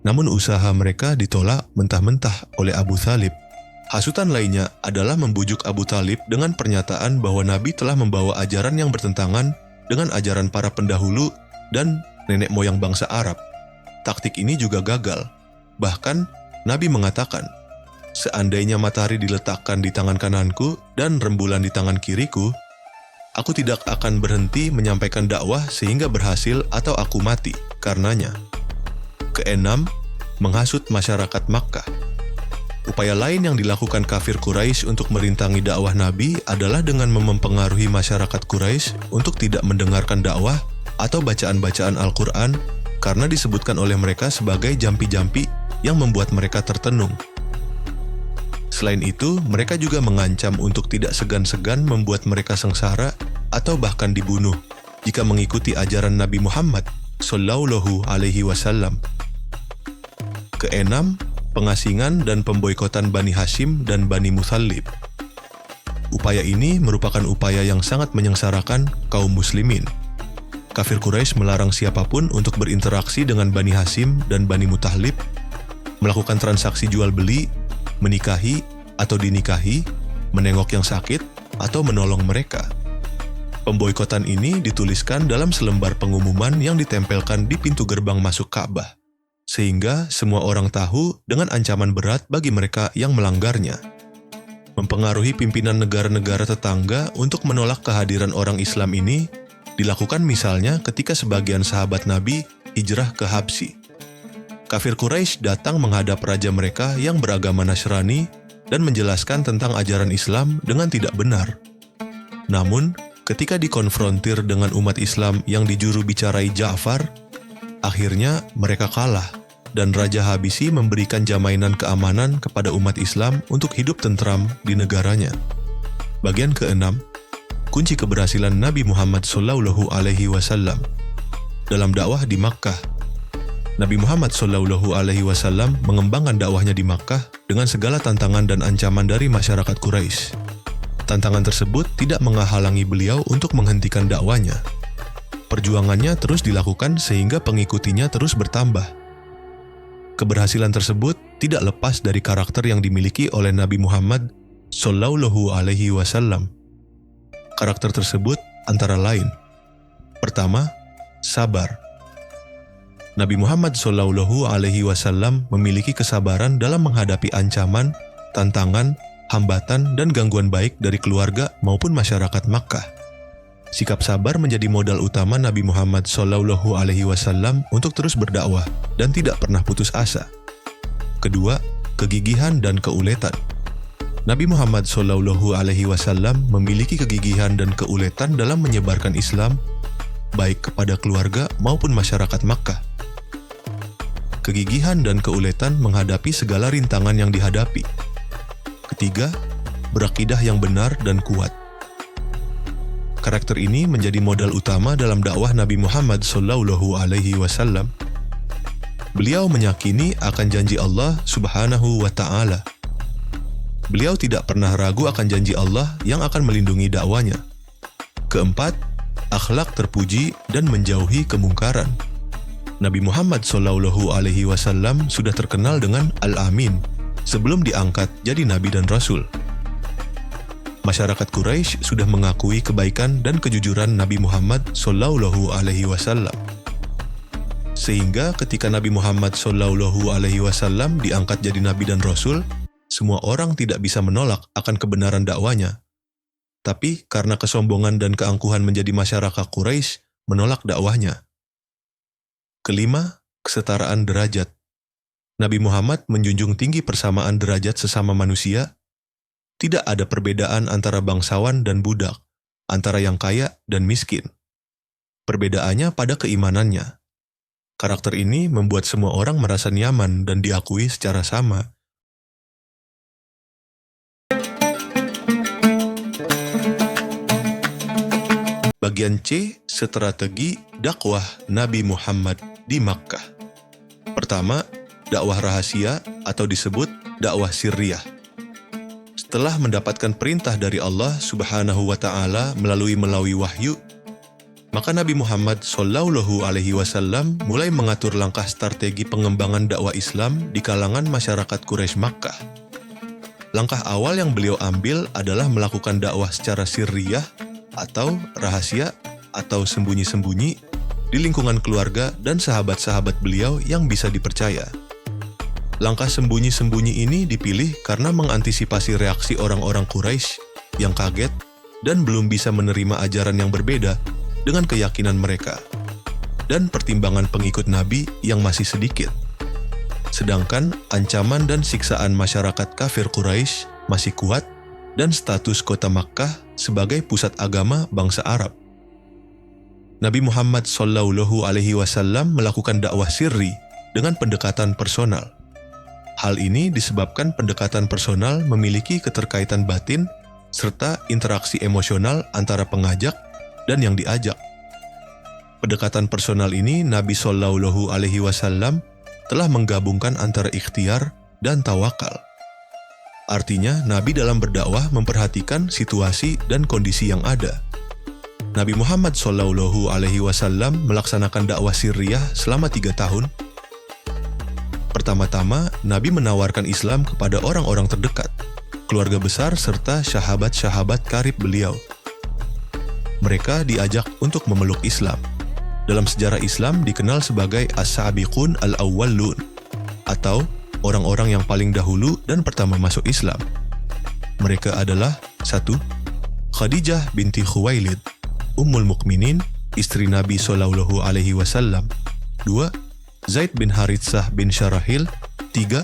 Namun usaha mereka ditolak mentah-mentah oleh Abu Thalib. Hasutan lainnya adalah membujuk Abu Thalib dengan pernyataan bahwa Nabi telah membawa ajaran yang bertentangan dengan ajaran para pendahulu dan nenek moyang bangsa Arab. Taktik ini juga gagal. Bahkan, Nabi mengatakan, "Seandainya matahari diletakkan di tangan kananku dan rembulan di tangan kiriku, aku tidak akan berhenti menyampaikan dakwah sehingga berhasil atau aku mati karenanya." Keenam, menghasut masyarakat Makkah. Upaya lain yang dilakukan kafir Quraisy untuk merintangi dakwah Nabi adalah dengan mempengaruhi masyarakat Quraisy untuk tidak mendengarkan dakwah atau bacaan-bacaan Al-Quran karena disebutkan oleh mereka sebagai jampi-jampi yang membuat mereka tertenung. Selain itu, mereka juga mengancam untuk tidak segan-segan membuat mereka sengsara atau bahkan dibunuh jika mengikuti ajaran Nabi Muhammad Shallallahu Alaihi Wasallam. Keenam, pengasingan dan pemboikotan Bani Hashim dan Bani Muthalib. Upaya ini merupakan upaya yang sangat menyengsarakan kaum muslimin. Kafir Quraisy melarang siapapun untuk berinteraksi dengan Bani Hashim dan Bani Muthalib, melakukan transaksi jual beli, menikahi atau dinikahi, menengok yang sakit, atau menolong mereka. Pemboikotan ini dituliskan dalam selembar pengumuman yang ditempelkan di pintu gerbang masuk Ka'bah, sehingga semua orang tahu dengan ancaman berat bagi mereka yang melanggarnya. Mempengaruhi pimpinan negara-negara tetangga untuk menolak kehadiran orang Islam ini dilakukan misalnya ketika sebagian sahabat Nabi hijrah ke Habsyi. Kafir Quraisy datang menghadap raja mereka yang beragama Nasrani dan menjelaskan tentang ajaran Islam dengan tidak benar. Namun, ketika dikonfrontir dengan umat Islam yang dijuru bicarai Ja'far, akhirnya mereka kalah dan Raja Habsyi memberikan jaminan keamanan kepada umat Islam untuk hidup tentram di negaranya. Bagian keenam, kunci keberhasilan Nabi Muhammad Shallallahu Alaihi Wasallam dalam dakwah di Makkah. Nabi Muhammad Shallallahu Alaihi Wasallam mengembangkan dakwahnya di Makkah dengan segala tantangan dan ancaman dari masyarakat Quraisy. Tantangan tersebut tidak menghalangi beliau untuk menghentikan dakwahnya. Perjuangannya terus dilakukan sehingga pengikutinya terus bertambah. Keberhasilan tersebut tidak lepas dari karakter yang dimiliki oleh Nabi Muhammad Shallallahu Alaihi Wasallam. Karakter tersebut antara lain: pertama, sabar. Nabi Muhammad Shallallahu Alaihi Wasallam memiliki kesabaran dalam menghadapi ancaman, tantangan, hambatan, dan gangguan baik dari keluarga maupun masyarakat Makkah. Sikap sabar menjadi modal utama Nabi Muhammad Shallallahu Alaihi Wasallam untuk terus berdakwah dan tidak pernah putus asa. Kedua, kegigihan dan keuletan. Nabi Muhammad Shallallahu Alaihi Wasallam memiliki kegigihan dan keuletan dalam menyebarkan Islam, baik kepada keluarga maupun masyarakat Makkah. Kegigihan dan keuletan menghadapi segala rintangan yang dihadapi. Ketiga, berakidah yang benar dan kuat. Karakter ini menjadi modal utama dalam dakwah Nabi Muhammad SAW. Beliau meyakini akan janji Allah Subhanahu wa Ta'ala. Beliau tidak pernah ragu akan janji Allah yang akan melindungi dakwanya. Keempat, akhlak terpuji dan menjauhi kemungkaran. Nabi Muhammad SAW sudah terkenal dengan Al-Amin sebelum diangkat jadi Nabi dan Rasul. Masyarakat Quraisy sudah mengakui kebaikan dan kejujuran Nabi Muhammad SAW. Sehingga ketika Nabi Muhammad SAW diangkat jadi Nabi dan Rasul, semua orang tidak bisa menolak akan kebenaran dakwanya. Tapi karena kesombongan dan keangkuhan menjadi masyarakat Quraisy menolak dakwahnya. Kelima, kesetaraan derajat. Nabi Muhammad menjunjung tinggi persamaan derajat sesama manusia. Tidak ada perbedaan antara bangsawan dan budak, antara yang kaya dan miskin. Perbedaannya pada keimanannya. Karakter ini membuat semua orang merasa nyaman dan diakui secara sama. Bagian C, strategi dakwah Nabi Muhammad di Makkah. Pertama, dakwah rahasia atau disebut dakwah sirriyah. Setelah mendapatkan perintah dari Allah Subhanahu wa Ta'ala melalui wahyu, maka Nabi Muhammad SAW mulai mengatur langkah strategi pengembangan dakwah Islam di kalangan masyarakat Quraisy Makkah. Langkah awal yang beliau ambil adalah melakukan dakwah secara sirriyah atau rahasia atau sembunyi-sembunyi di lingkungan keluarga dan sahabat-sahabat beliau yang bisa dipercaya. Langkah sembunyi-sembunyi ini dipilih karena mengantisipasi reaksi orang-orang Quraisy yang kaget dan belum bisa menerima ajaran yang berbeda dengan keyakinan mereka, dan pertimbangan pengikut Nabi yang masih sedikit. Sedangkan ancaman dan siksaan masyarakat kafir Quraisy masih kuat dan status kota Makkah sebagai pusat agama bangsa Arab. Nabi Muhammad SAW melakukan dakwah sirri dengan pendekatan personal. Hal ini disebabkan pendekatan personal memiliki keterkaitan batin serta interaksi emosional antara pengajak dan yang diajak. Pendekatan personal ini Nabi SAW telah menggabungkan antara ikhtiar dan tawakal. Artinya, Nabi dalam berdakwah memperhatikan situasi dan kondisi yang ada. Nabi Muhammad SAW melaksanakan dakwah sirriyah selama 3 tahun. Pertama-tama, Nabi menawarkan Islam kepada orang-orang terdekat, keluarga besar serta sahabat-sahabat karib beliau. Mereka diajak untuk memeluk Islam. Dalam sejarah Islam dikenal sebagai as-sabiqun al-awwalun, atau orang-orang yang paling dahulu dan pertama masuk Islam. Mereka adalah 1. Khadijah binti Khuwailid, Ummul Mukminin, istri Nabi SAW. 2. Zaid bin Haritsah bin Syarahil. 3.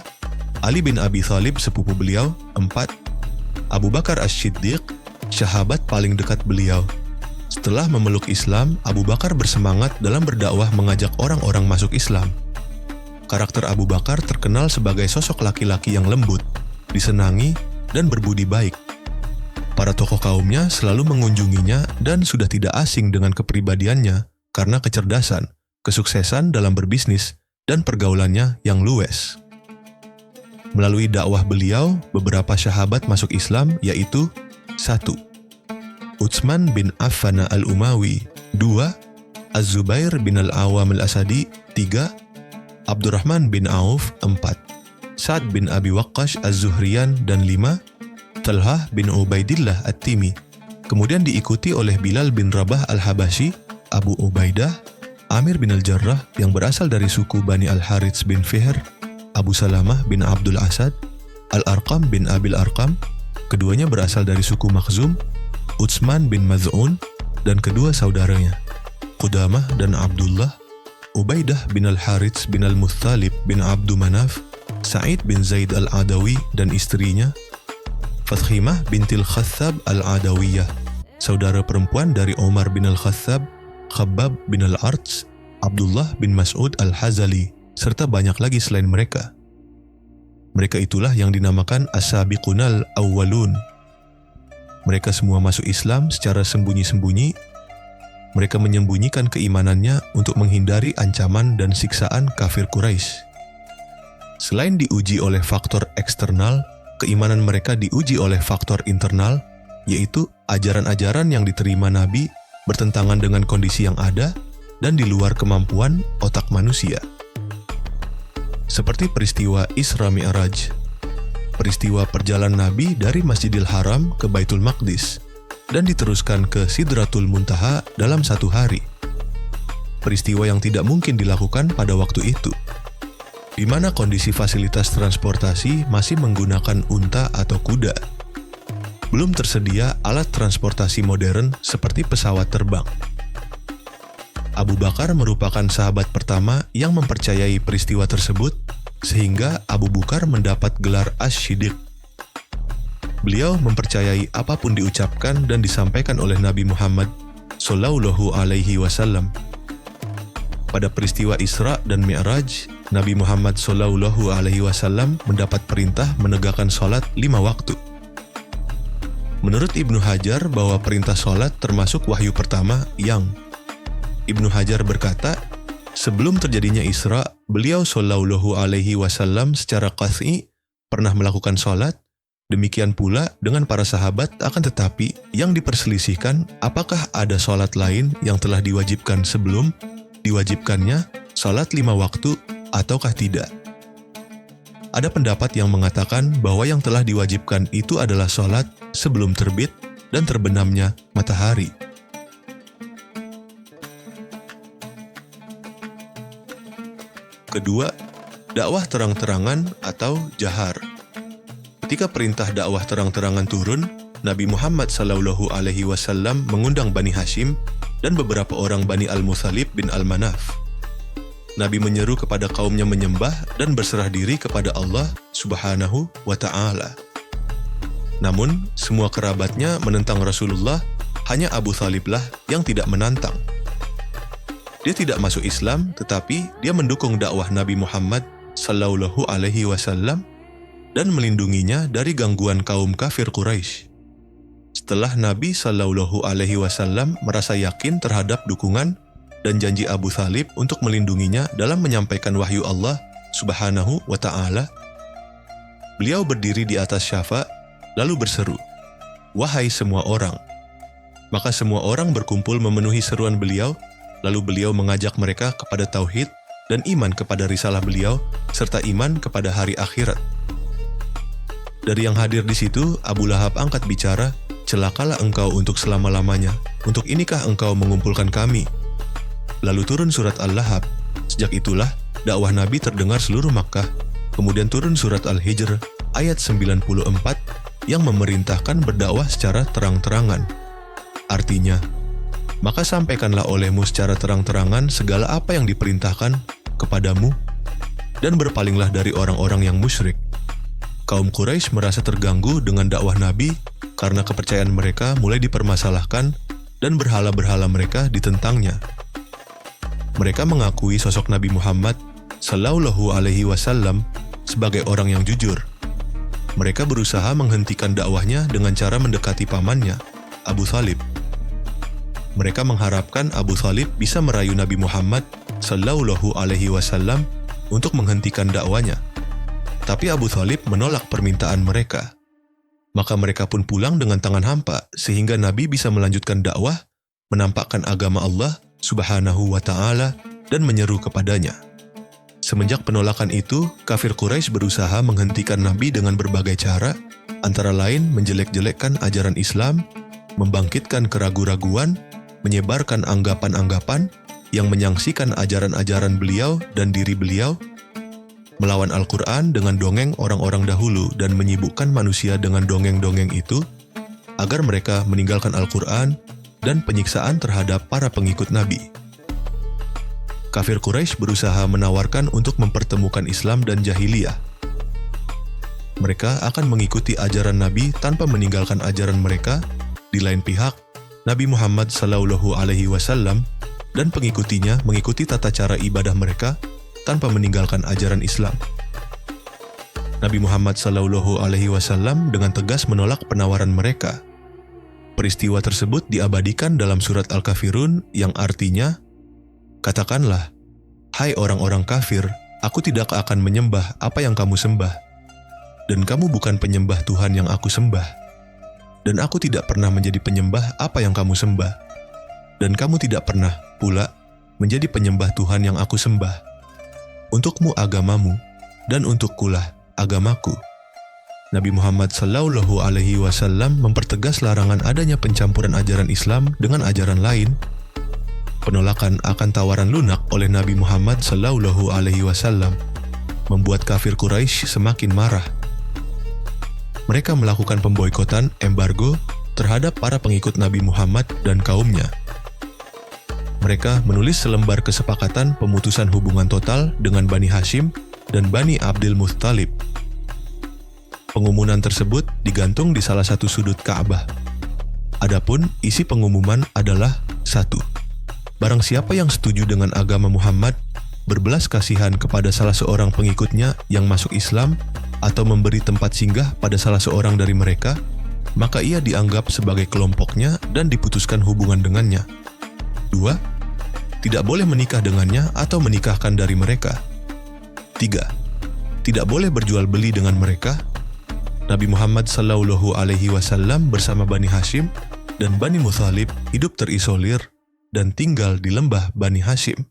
Ali bin Abi Thalib, sepupu beliau. 4. Abu Bakar As-Siddiq, sahabat paling dekat beliau. Setelah memeluk Islam, Abu Bakar bersemangat dalam berdakwah mengajak orang-orang masuk Islam. Karakter Abu Bakar terkenal sebagai sosok laki-laki yang lembut, disenangi, dan berbudi baik. Para tokoh kaumnya selalu mengunjunginya dan sudah tidak asing dengan kepribadiannya karena kecerdasan, kesuksesan dalam berbisnis, dan pergaulannya yang luwes. Melalui dakwah beliau, beberapa sahabat masuk Islam yaitu 1. Utsman bin Affan al-Umawi. 2. Az-Zubair bin al-Awam al-Asadi. 3. Abdurrahman bin Auf. 4. Sa'ad bin Abi Waqqash az-Zuhriyan. Dan 5. Talhah bin Ubaidillah at-Timi. Kemudian diikuti oleh Bilal bin Rabah al-Habashi, Abu Ubaidah, Amir bin al-Jarrah yang berasal dari suku Bani al-Harits bin Fihr, Abu Salamah bin Abdul Asad, Al-Arqam bin Abil Arqam, keduanya berasal dari suku Makhzum, Utsman bin Maz'un, dan kedua saudaranya, Qudamah dan Abdullah, Ubaidah bin al-Harits bin al-Muttalib bin Abdu Manaf, Sa'id bin Zaid al-Adawi dan istrinya, Fathimah bintil Khathab al-Adawiyah, saudara perempuan dari Omar bin al-Khattab, Khabbab bin al-Arts, Abdullah bin Mas'ud al-Hazali, serta banyak lagi selain mereka. Mereka itulah yang dinamakan as-sabiqunal awwalun. Mereka semua masuk Islam secara sembunyi-sembunyi. Mereka menyembunyikan keimanannya untuk menghindari ancaman dan siksaan kafir Quraisy. Selain diuji oleh faktor eksternal, keimanan mereka diuji oleh faktor internal, yaitu ajaran-ajaran yang diterima Nabi bertentangan dengan kondisi yang ada dan di luar kemampuan otak manusia. Seperti peristiwa Isra Mi'raj, peristiwa perjalanan Nabi dari Masjidil Haram ke Baitul Maqdis dan diteruskan ke Sidratul Muntaha dalam 1 hari. Peristiwa yang tidak mungkin dilakukan pada waktu itu, di mana kondisi fasilitas transportasi masih menggunakan unta atau kuda. Belum tersedia alat transportasi modern seperti pesawat terbang. Abu Bakar merupakan sahabat pertama yang mempercayai peristiwa tersebut, sehingga Abu Bakar mendapat gelar Asy-Syiddiq. Beliau mempercayai apapun diucapkan dan disampaikan oleh Nabi Muhammad Shallallahu Alaihi Wasallam. Pada peristiwa Isra dan Mi'raj, Nabi Muhammad Shallallahu Alaihi Wasallam mendapat perintah menegakkan sholat 5 waktu. Menurut Ibnu Hajar bahwa perintah sholat termasuk wahyu pertama yang Ibnu Hajar berkata, sebelum terjadinya Isra, beliau Shallallahu Alaihi Wasallam secara qat'i pernah melakukan sholat. Demikian pula dengan para sahabat, akan tetapi yang diperselisihkan apakah ada sholat lain yang telah diwajibkan sebelum diwajibkannya sholat 5 waktu ataukah tidak. Ada pendapat yang mengatakan bahwa yang telah diwajibkan itu adalah sholat sebelum terbit dan terbenamnya matahari. Kedua, dakwah terang-terangan atau jahar. Ketika perintah dakwah terang-terangan turun, Nabi Muhammad Shallallahu Alaihi Wasallam mengundang Bani Hashim dan beberapa orang Bani Al-Muthalib bin Al-Manaf. Nabi menyeru kepada kaumnya menyembah dan berserah diri kepada Allah Subhanahu wa Ta'ala. Namun, semua kerabatnya menentang Rasulullah, hanya Abu Thaliblah yang tidak menantang. Dia tidak masuk Islam, tetapi dia mendukung dakwah Nabi Muhammad Shallallahu Alaihi Wasallam dan melindunginya dari gangguan kaum kafir Quraisy. Setelah Nabi Shallallahu Alaihi Wasallam merasa yakin terhadap dukungan dan janji Abu Thalib untuk melindunginya dalam menyampaikan wahyu Allah Subhanahu wa Ta'ala, beliau berdiri di atas syafa lalu berseru, "Wahai semua orang!" Maka semua orang berkumpul memenuhi seruan beliau. Lalu beliau mengajak mereka kepada tauhid dan iman kepada risalah beliau, serta iman kepada hari akhirat. Dari yang hadir di situ, Abu Lahab angkat bicara, "Celakalah engkau untuk selama-lamanya. Untuk inikah engkau mengumpulkan kami?" Lalu turun surat Al-Lahab. Sejak itulah, dakwah Nabi terdengar seluruh Makkah. Kemudian turun surat Al-Hijr ayat 94 yang memerintahkan berdakwah secara terang-terangan. Artinya, maka sampaikanlah olehmu secara terang-terangan segala apa yang diperintahkan kepadamu, dan berpalinglah dari orang-orang yang musyrik. Kaum Quraisy merasa terganggu dengan dakwah Nabi karena kepercayaan mereka mulai dipermasalahkan dan berhala-berhala mereka ditentangnya. Mereka mengakui sosok Nabi Muhammad Shallallahu Alaihi Wasallam sebagai orang yang jujur. Mereka berusaha menghentikan dakwahnya dengan cara mendekati pamannya, Abu Thalib. Mereka mengharapkan Abu Thalib bisa merayu Nabi Muhammad Shallallahu Alaihi Wasallam untuk menghentikan dakwanya. Tapi Abu Thalib menolak permintaan mereka. Maka mereka pun pulang dengan tangan hampa sehingga Nabi bisa melanjutkan dakwah, menampakkan agama Allah Subhanahu wa Ta'ala dan menyeru kepadanya. Semenjak penolakan itu, kafir Quraisy berusaha menghentikan Nabi dengan berbagai cara, antara lain menjelek-jelekkan ajaran Islam, membangkitkan keraguan-raguan, menyebarkan anggapan-anggapan yang menyaksikan ajaran-ajaran beliau dan diri beliau, melawan Al-Quran dengan dongeng orang-orang dahulu dan menyibukkan manusia dengan dongeng-dongeng itu, agar mereka meninggalkan Al-Quran dan penyiksaan terhadap para pengikut Nabi. Kafir Quraisy berusaha menawarkan untuk mempertemukan Islam dan jahiliyah. Mereka akan mengikuti ajaran Nabi tanpa meninggalkan ajaran mereka. Di lain pihak, Nabi Muhammad Shallallahu Alaihi Wasallam dan pengikutinya mengikuti tata cara ibadah mereka tanpa meninggalkan ajaran Islam. Nabi Muhammad Shallallahu Alaihi Wasallam dengan tegas menolak penawaran mereka. Peristiwa tersebut diabadikan dalam surat Al-Kafirun yang artinya, "Katakanlah, hai orang-orang kafir, aku tidak akan menyembah apa yang kamu sembah, dan kamu bukan penyembah Tuhan yang aku sembah, dan aku tidak pernah menjadi penyembah apa yang kamu sembah, dan kamu tidak pernah pula menjadi penyembah Tuhan yang aku sembah. Untukmu agamamu, dan untukkulah agamaku." Nabi Muhammad SAW mempertegas larangan adanya pencampuran ajaran Islam dengan ajaran lain. Penolakan akan tawaran lunak oleh Nabi Muhammad SAW membuat kafir Quraisy semakin marah. Mereka melakukan pemboikotan embargo terhadap para pengikut Nabi Muhammad dan kaumnya. Mereka menulis selembar kesepakatan pemutusan hubungan total dengan Bani Hashim dan Bani Abdul Muttalib. Pengumuman tersebut digantung di salah satu sudut Ka'bah. Adapun isi pengumuman adalah 1. Barang siapa yang setuju dengan agama Muhammad, berbelas kasihan kepada salah seorang pengikutnya yang masuk Islam atau memberi tempat singgah pada salah seorang dari mereka, maka ia dianggap sebagai kelompoknya dan diputuskan hubungan dengannya. 2. Tidak boleh menikah dengannya atau menikahkan dari mereka. 3. Tidak boleh berjual beli dengan mereka. Nabi Muhammad SAW bersama Bani Hashim dan Bani Muttalib hidup terisolir dan tinggal di lembah Bani Hashim.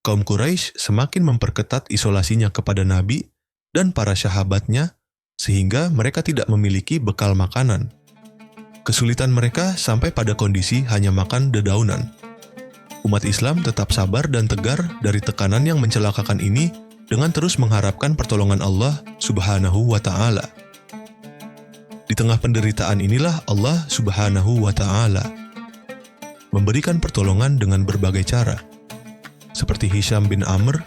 Kaum Quraisy semakin memperketat isolasinya kepada Nabi dan para sahabatnya sehingga mereka tidak memiliki bekal makanan. Kesulitan mereka sampai pada kondisi hanya makan dedaunan. Umat Islam tetap sabar dan tegar dari tekanan yang mencelakakan ini dengan terus mengharapkan pertolongan Allah Subhanahu wa Ta'ala. Di tengah penderitaan inilah Allah Subhanahu wa Ta'ala memberikan pertolongan dengan berbagai cara. Seperti Hisham bin Amr,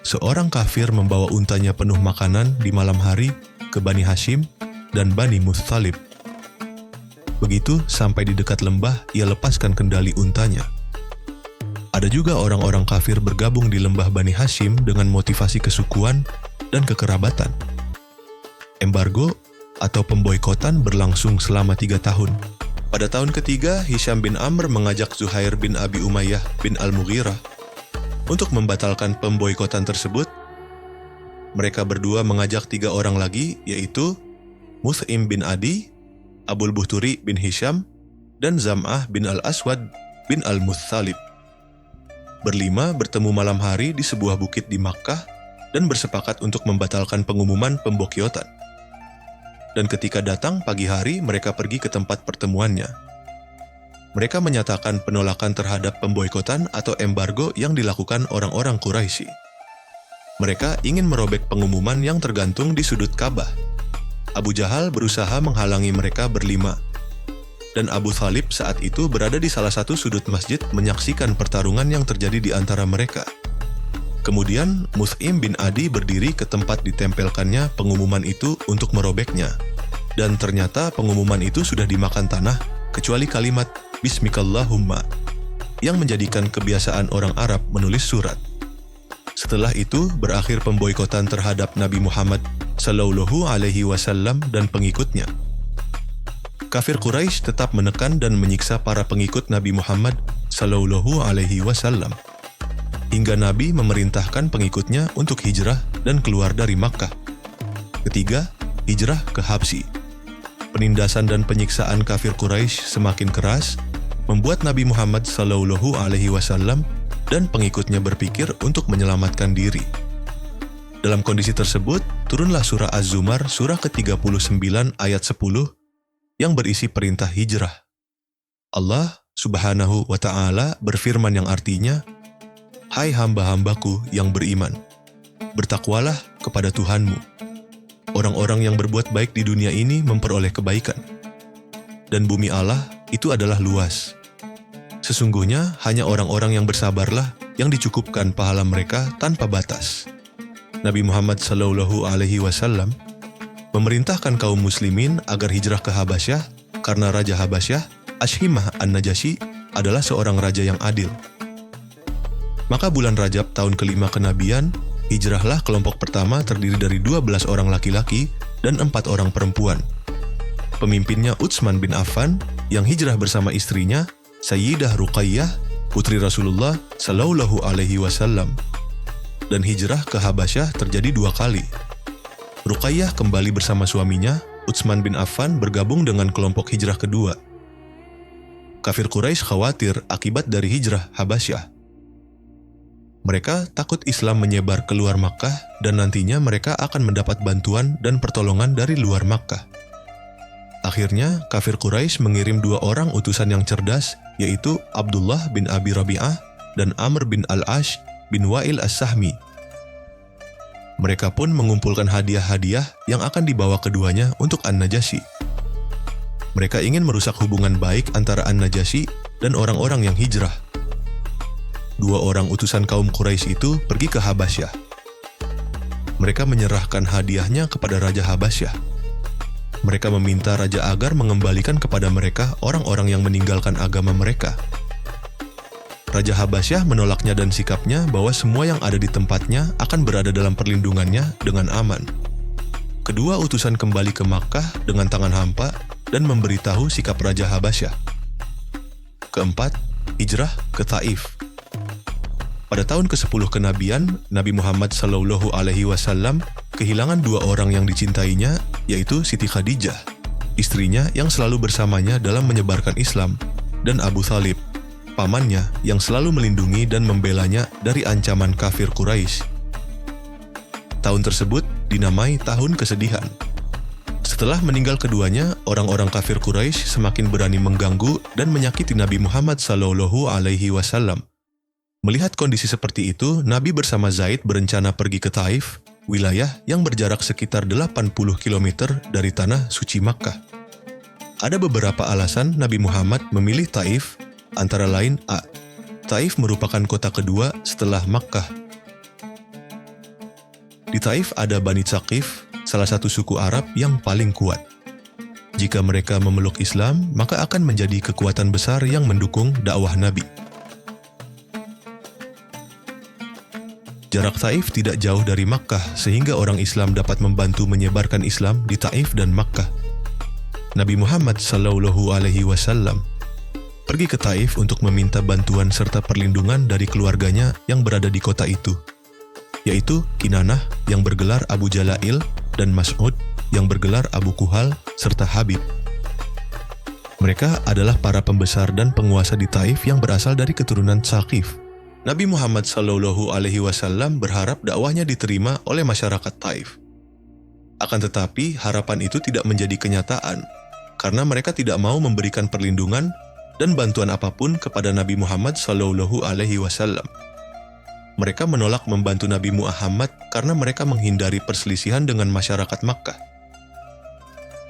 seorang kafir membawa untanya penuh makanan di malam hari ke Bani Hashim dan Bani Muttalib. Begitu sampai di dekat lembah, ia lepaskan kendali untanya. Ada juga orang-orang kafir bergabung di lembah Bani Hashim dengan motivasi kesukuan dan kekerabatan. Embargo atau pemboikotan berlangsung selama 3 tahun. Pada tahun ketiga, Hisham bin Amr mengajak Zuhair bin Abi Umayyah bin Al-Mughirah untuk membatalkan pemboikotan tersebut. Mereka berdua mengajak 3 orang lagi, yaitu Mut'im bin Adi, Abul Buhturi bin Hisham, dan Zam'ah bin Al-Aswad bin Al-Muttalib. Berlima bertemu malam hari di sebuah bukit di Makkah dan bersepakat untuk membatalkan pengumuman pemboikotan. Dan ketika datang pagi hari, mereka pergi ke tempat pertemuannya. Mereka menyatakan penolakan terhadap pemboikotan atau embargo yang dilakukan orang-orang Quraisy. Mereka ingin merobek pengumuman yang tergantung di sudut Ka'bah. Abu Jahal berusaha menghalangi mereka berlima. Dan Abu Thalib saat itu berada di salah satu sudut masjid menyaksikan pertarungan yang terjadi di antara mereka. Kemudian Mut'im bin Adi berdiri ke tempat ditempelkannya pengumuman itu untuk merobeknya. Dan ternyata pengumuman itu sudah dimakan tanah kecuali kalimat Bismikallahumma yang menjadikan kebiasaan orang Arab menulis surat. Setelah itu berakhir pemboikotan terhadap Nabi Muhammad SAW dan pengikutnya. Kafir Quraisy tetap menekan dan menyiksa para pengikut Nabi Muhammad SAW. Hingga Nabi memerintahkan pengikutnya untuk hijrah dan keluar dari Makkah. Ketiga, hijrah ke Habsyi. Penindasan dan penyiksaan kafir Quraisy semakin keras, membuat Nabi Muhammad SAW dan pengikutnya berpikir untuk menyelamatkan diri. Dalam kondisi tersebut, turunlah surah Az-Zumar surah ke-39 ayat 10 yang berisi perintah hijrah. Allah Subhanahu wa Ta'ala berfirman yang artinya, "Hai hamba-hambaku yang beriman, bertakwalah kepada Tuhanmu. Orang-orang yang berbuat baik di dunia ini memperoleh kebaikan. Dan bumi Allah itu adalah luas. Sesungguhnya hanya orang-orang yang bersabarlah yang dicukupkan pahala mereka tanpa batas." Nabi Muhammad SAW memerintahkan kaum muslimin agar hijrah ke Habasyah karena Raja Habasyah, Ashimah An-Najasyi, adalah seorang raja yang adil. Maka bulan Rajab tahun kelima kenabian, hijrahlah kelompok pertama terdiri dari 12 orang laki-laki dan 4 orang perempuan. Pemimpinnya Utsman bin Affan yang hijrah bersama istrinya, Sayyidah Ruqayyah, putri Rasulullah Shallallahu Alaihi Wasallam. Dan hijrah ke Habasyah terjadi 2 kali. Ruqayyah kembali bersama suaminya, Utsman bin Affan bergabung dengan kelompok hijrah kedua. Kafir Quraisy khawatir akibat dari hijrah Habasyah. Mereka takut Islam menyebar keluar Makkah dan nantinya mereka akan mendapat bantuan dan pertolongan dari luar Makkah. Akhirnya, kafir Quraisy mengirim 2 orang utusan yang cerdas, yaitu Abdullah bin Abi Rabi'ah dan Amr bin Al-Ash bin Wa'il As-Sahmi. Mereka pun mengumpulkan hadiah-hadiah yang akan dibawa keduanya untuk An-Najasyi. Mereka ingin merusak hubungan baik antara An-Najasyi dan orang-orang yang hijrah. 2 orang utusan kaum Quraisy itu pergi ke Habasyah. Mereka menyerahkan hadiahnya kepada Raja Habasyah. Mereka meminta raja agar mengembalikan kepada mereka orang-orang yang meninggalkan agama mereka. Raja Habasyah menolaknya dan sikapnya bahwa semua yang ada di tempatnya akan berada dalam perlindungannya dengan aman. Kedua utusan kembali ke Makkah dengan tangan hampa dan memberitahu sikap Raja Habasyah. Keempat, hijrah ke Taif. Pada tahun ke-10 kenabian, Nabi Muhammad Shallallahu Alaihi Wasallam kehilangan 2 orang yang dicintainya, yaitu Siti Khadijah, istrinya yang selalu bersamanya dalam menyebarkan Islam, dan Abu Thalib, pamannya yang selalu melindungi dan membelanya dari ancaman kafir Quraisy. Tahun tersebut dinamai Tahun Kesedihan. Setelah meninggal keduanya, orang-orang kafir Quraisy semakin berani mengganggu dan menyakiti Nabi Muhammad Shallallahu Alaihi Wasallam. Melihat kondisi seperti itu, Nabi bersama Zaid berencana pergi ke Taif, wilayah yang berjarak sekitar 80 km dari tanah suci Makkah. Ada beberapa alasan Nabi Muhammad memilih Taif, antara lain A. Taif merupakan kota kedua setelah Makkah. Di Taif ada Bani Tsaqif, salah satu suku Arab yang paling kuat. Jika mereka memeluk Islam, maka akan menjadi kekuatan besar yang mendukung dakwah Nabi. Jarak Taif tidak jauh dari Makkah sehingga orang Islam dapat membantu menyebarkan Islam di Taif dan Makkah. Nabi Muhammad Shallallahu Alaihi Wasallam pergi ke Taif untuk meminta bantuan serta perlindungan dari keluarganya yang berada di kota itu, yaitu Kinanah yang bergelar Abu Jalail dan Mas'ud yang bergelar Abu Kuhal serta Habib. Mereka adalah para pembesar dan penguasa di Taif yang berasal dari keturunan Tsaqif. Nabi Muhammad Shallallahu Alaihi Wasallam berharap dakwahnya diterima oleh masyarakat Taif. Akan tetapi harapan itu tidak menjadi kenyataan karena mereka tidak mau memberikan perlindungan dan bantuan apapun kepada Nabi Muhammad Shallallahu Alaihi Wasallam. Mereka menolak membantu Nabi Muhammad karena mereka menghindari perselisihan dengan masyarakat Makkah.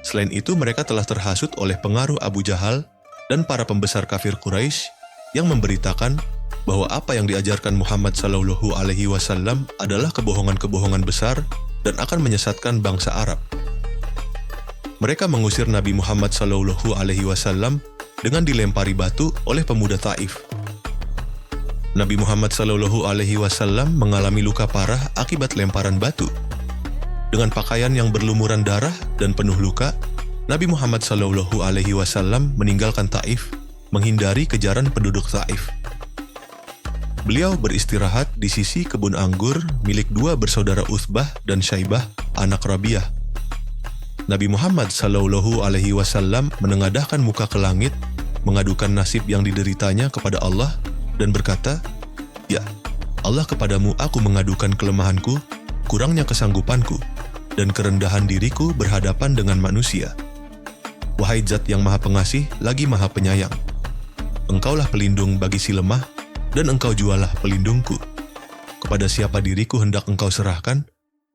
Selain itu, mereka telah terhasut oleh pengaruh Abu Jahal dan para pembesar kafir Quraisy yang memberitakan bahwa apa yang diajarkan Muhammad Shallallahu Alaihi Wasallam adalah kebohongan-kebohongan besar dan akan menyesatkan bangsa Arab. Mereka mengusir Nabi Muhammad Shallallahu Alaihi Wasallam dengan dilempari batu oleh pemuda Taif. Nabi Muhammad Shallallahu Alaihi Wasallam mengalami luka parah akibat lemparan batu. Dengan pakaian yang berlumuran darah dan penuh luka, Nabi Muhammad Shallallahu Alaihi Wasallam meninggalkan Taif, menghindari kejaran penduduk Taif. Beliau beristirahat di sisi kebun anggur milik 2 bersaudara Utsbah dan Syaibah, anak Rabi'ah. Nabi Muhammad Shallallahu Alaihi Wasallam menengadahkan muka ke langit, mengadukan nasib yang dideritanya kepada Allah dan berkata, "Ya, Allah, kepadamu aku mengadukan kelemahanku, kurangnya kesanggupanku, dan kerendahan diriku berhadapan dengan manusia. Wahai Zat yang Maha Pengasih lagi Maha Penyayang, Engkaulah pelindung bagi si lemah, dan Engkau jualah pelindungku. Kepada siapa diriku hendak Engkau serahkan?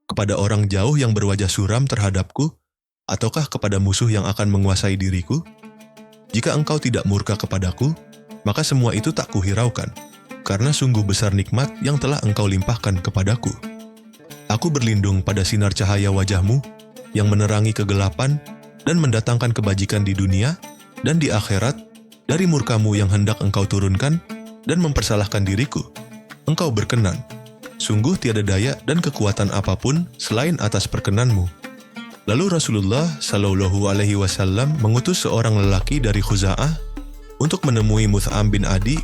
Kepada orang jauh yang berwajah suram terhadapku, ataukah kepada musuh yang akan menguasai diriku? Jika Engkau tidak murka kepadaku, maka semua itu tak kuhiraukan, karena sungguh besar nikmat yang telah Engkau limpahkan kepadaku. Aku berlindung pada sinar cahaya wajah-Mu yang menerangi kegelapan dan mendatangkan kebajikan di dunia dan di akhirat dari murka-Mu yang hendak Engkau turunkan dan mempersalahkan diriku. Engkau berkenan. Sungguh tiada daya dan kekuatan apapun selain atas perkenan-Mu. Lalu Rasulullah Shallallahu Alaihi Wasallam mengutus seorang lelaki dari Khuza'ah untuk menemui Muth'am bin Adi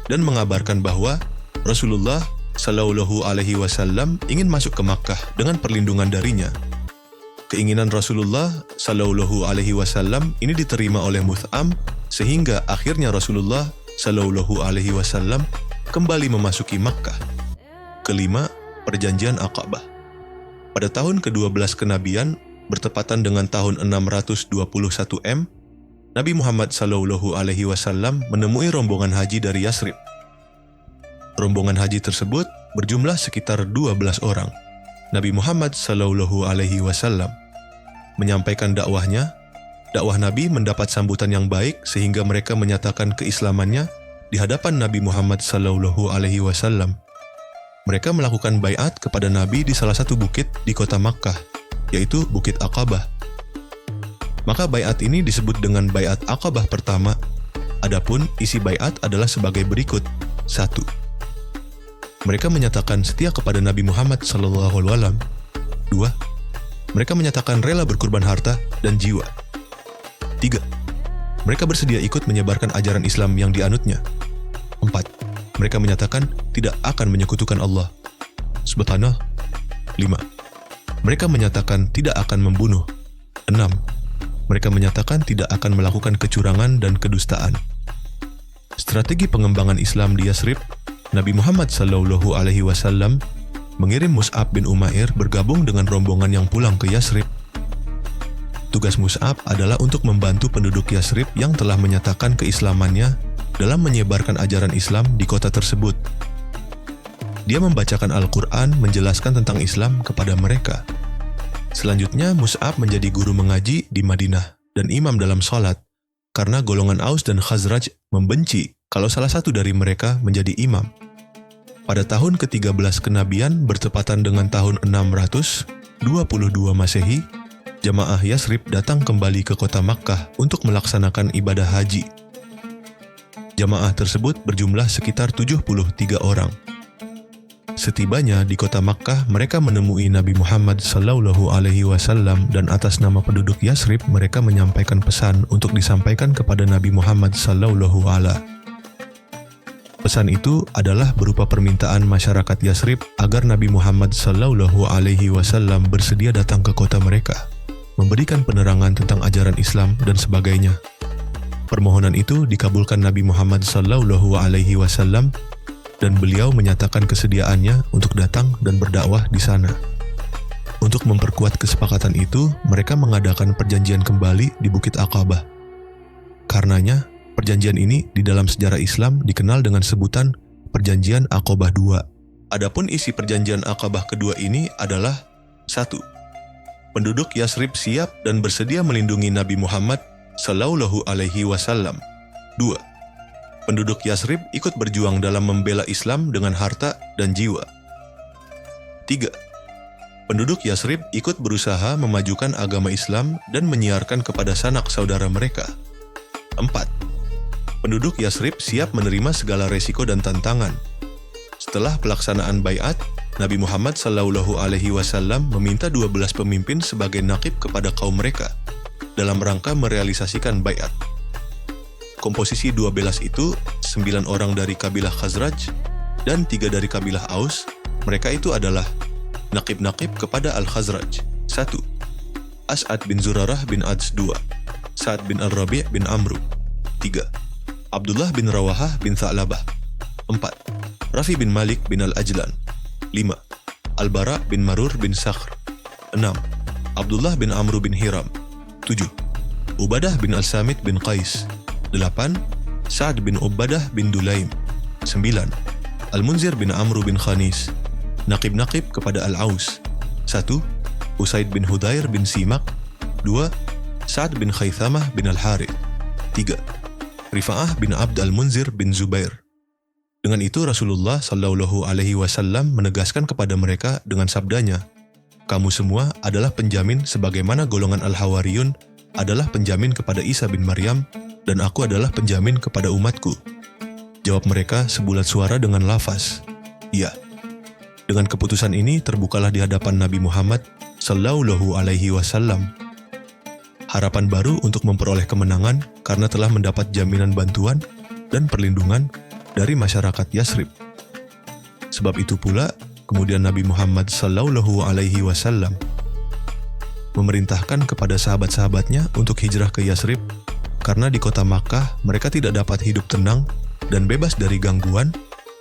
dan mengabarkan bahwa Rasulullah Shallallahu Alaihi Wasallam ingin masuk ke Makkah dengan perlindungan darinya. Keinginan Rasulullah Shallallahu Alaihi Wasallam ini diterima oleh Muth'am sehingga akhirnya Rasulullah Shallallahu Alaihi Wasallam kembali memasuki Makkah. Kelima, Perjanjian Aqabah. Pada tahun ke-12 kenabian, bertepatan dengan tahun 621 M, Nabi Muhammad Shallallahu Alaihi Wasallam menemui rombongan haji dari Yasrib. Rombongan haji tersebut berjumlah sekitar 12 orang. Nabi Muhammad Shallallahu Alaihi Wasallam menyampaikan dakwahnya. Dakwah Nabi mendapat sambutan yang baik sehingga mereka menyatakan keislamannya di hadapan Nabi Muhammad Shallallahu Alaihi Wasallam. Mereka melakukan baiat kepada Nabi di salah satu bukit di kota Makkah, yaitu Bukit Aqabah. Maka baiat ini disebut dengan baiat Aqabah pertama. Adapun isi baiat adalah sebagai berikut. 1. Mereka menyatakan setia kepada Nabi Muhammad SAW. 2. Mereka menyatakan rela berkorban harta dan jiwa. 3. Mereka bersedia ikut menyebarkan ajaran Islam yang dianutnya. 4. Mereka menyatakan tidak akan menyekutukan Allah Subhanahu. 5. Mereka menyatakan tidak akan membunuh. 6. Mereka menyatakan tidak akan melakukan kecurangan dan kedustaan. Strategi pengembangan Islam di Yasrib, Nabi Muhammad Shallallahu Alaihi Wasallam mengirim Mus'ab bin Umair bergabung dengan rombongan yang pulang ke Yasrib. Tugas Mus'ab adalah untuk membantu penduduk Yasrib yang telah menyatakan keislamannya dalam menyebarkan ajaran Islam di kota tersebut. Dia membacakan Al-Quran menjelaskan tentang Islam kepada mereka. Selanjutnya Mus'ab menjadi guru mengaji di Madinah dan imam dalam sholat, karena golongan Aus dan Khazraj membenci kalau salah satu dari mereka menjadi imam. Pada tahun ke-13 kenabian bertepatan dengan tahun 622 Masehi, jamaah Yasrib datang kembali ke kota Makkah untuk melaksanakan ibadah haji. Jamaah tersebut berjumlah sekitar 73 orang. Setibanya di kota Makkah, mereka menemui Nabi Muhammad Sallallahu Alaihi Wasallam dan atas nama penduduk Yasrib mereka menyampaikan pesan untuk disampaikan kepada Nabi Muhammad Sallallahu Alaihi. Pesan itu adalah berupa permintaan masyarakat Yasrib agar Nabi Muhammad Sallallahu Alaihi Wasallam bersedia datang ke kota mereka, memberikan penerangan tentang ajaran Islam dan sebagainya. Permohonan itu dikabulkan Nabi Muhammad Sallallahu Alaihi Wasallam dan beliau menyatakan kesediaannya untuk datang dan berdakwah di sana. Untuk memperkuat kesepakatan itu, mereka mengadakan perjanjian kembali di Bukit Aqabah. Karenanya, perjanjian ini di dalam sejarah Islam dikenal dengan sebutan Perjanjian Aqabah II. Adapun isi perjanjian Aqabah kedua ini adalah 1. Penduduk Yasrib siap dan bersedia melindungi Nabi Muhammad Sallallahu Alaihi Wasallam. 2. Penduduk Yasrib ikut berjuang dalam membela Islam dengan harta dan jiwa. 3. Penduduk Yasrib ikut berusaha memajukan agama Islam dan menyiarkan kepada sanak saudara mereka. 4. Penduduk Yasrib siap menerima segala resiko dan tantangan. Setelah pelaksanaan baiat, Nabi Muhammad Sallallahu Alaihi Wasallam meminta 12 pemimpin sebagai naqib kepada kaum mereka dalam rangka merealisasikan baiat. Komposisi 12 itu 9 orang dari kabilah Khazraj dan 3 dari kabilah Aus. Mereka itu adalah naqib-naqib kepada Al-Khazraj. 1. As'ad bin Zurarah bin Ads. 2. Sa'ad bin Al-Rabi' bin Amru. 3. Abdullah bin Rawahah bin Tha'labah. 4. Rafi bin Malik bin Al-Ajlan. 5. Al-Bara bin Marur bin Sakhr. 6. Abdullah bin Amru bin Hiram. 7. Ubadah bin Al-Samit bin Qais. 8. Sa'ad bin Ubadah bin Dulaim. 9. Al-Munzir bin Amru bin Khanis. Naqib-naqib kepada Al-Aus. 1. Usaid bin Hudair bin Simak. 2. Sa'ad bin Khaythamah bin Al-Harith. 3. Rifa'ah bin Abd Al-Munzir bin Zubair. Dengan itu Rasulullah Sallallahu Alaihi Wasallam menegaskan kepada mereka dengan sabdanya, "Kamu semua adalah penjamin sebagaimana golongan Al-Hawariyun adalah penjamin kepada Isa bin Maryam, dan aku adalah penjamin kepada umatku." Jawab mereka sebulat suara dengan lafaz, "Ya." Dengan keputusan ini terbukalah di hadapan Nabi Muhammad Shallallahu Alaihi Wasallam. Harapan baru untuk memperoleh kemenangan karena telah mendapat jaminan bantuan dan perlindungan dari masyarakat Yasrib. Sebab itu pula, kemudian Nabi Muhammad Shallallahu Alaihi Wasallam memerintahkan kepada sahabat-sahabatnya untuk hijrah ke Yasrib karena di kota Makkah mereka tidak dapat hidup tenang dan bebas dari gangguan,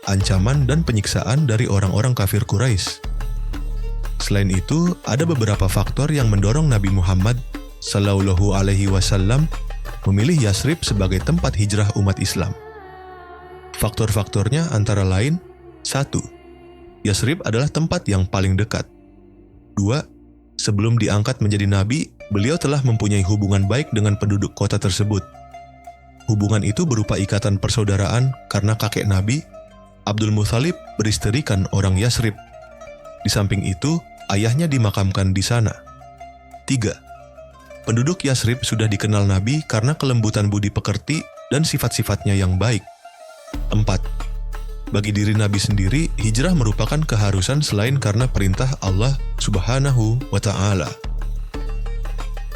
ancaman, dan penyiksaan dari orang-orang kafir Quraisy. Selain itu, ada beberapa faktor yang mendorong Nabi Muhammad Shallallahu Alaihi Wasallam memilih Yasrib sebagai tempat hijrah umat Islam. Faktor-faktornya antara lain: 1. Yasrib adalah tempat yang paling dekat. 2. Sebelum diangkat menjadi nabi, beliau telah mempunyai hubungan baik dengan penduduk kota tersebut. Hubungan itu berupa ikatan persaudaraan karena kakek Nabi, Abdul Muthalib, beristrikan orang Yasrib. Di samping itu, ayahnya dimakamkan di sana. 3. Penduduk Yasrib sudah dikenal Nabi karena kelembutan budi pekerti dan sifat-sifatnya yang baik. 4. Bagi diri Nabi sendiri, hijrah merupakan keharusan selain karena perintah Allah Subhanahu wa Ta'ala.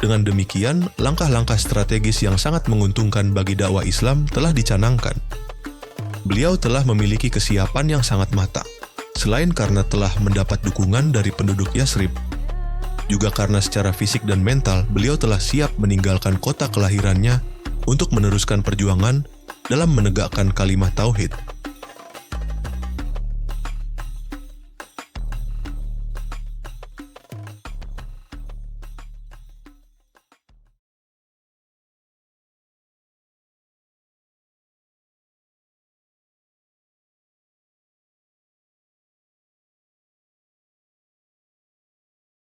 Dengan demikian, langkah-langkah strategis yang sangat menguntungkan bagi dakwah Islam telah dicanangkan. Beliau telah memiliki kesiapan yang sangat matang, selain karena telah mendapat dukungan dari penduduk Yasrib, juga karena secara fisik dan mental beliau telah siap meninggalkan kota kelahirannya untuk meneruskan perjuangan dalam menegakkan kalimat tauhid.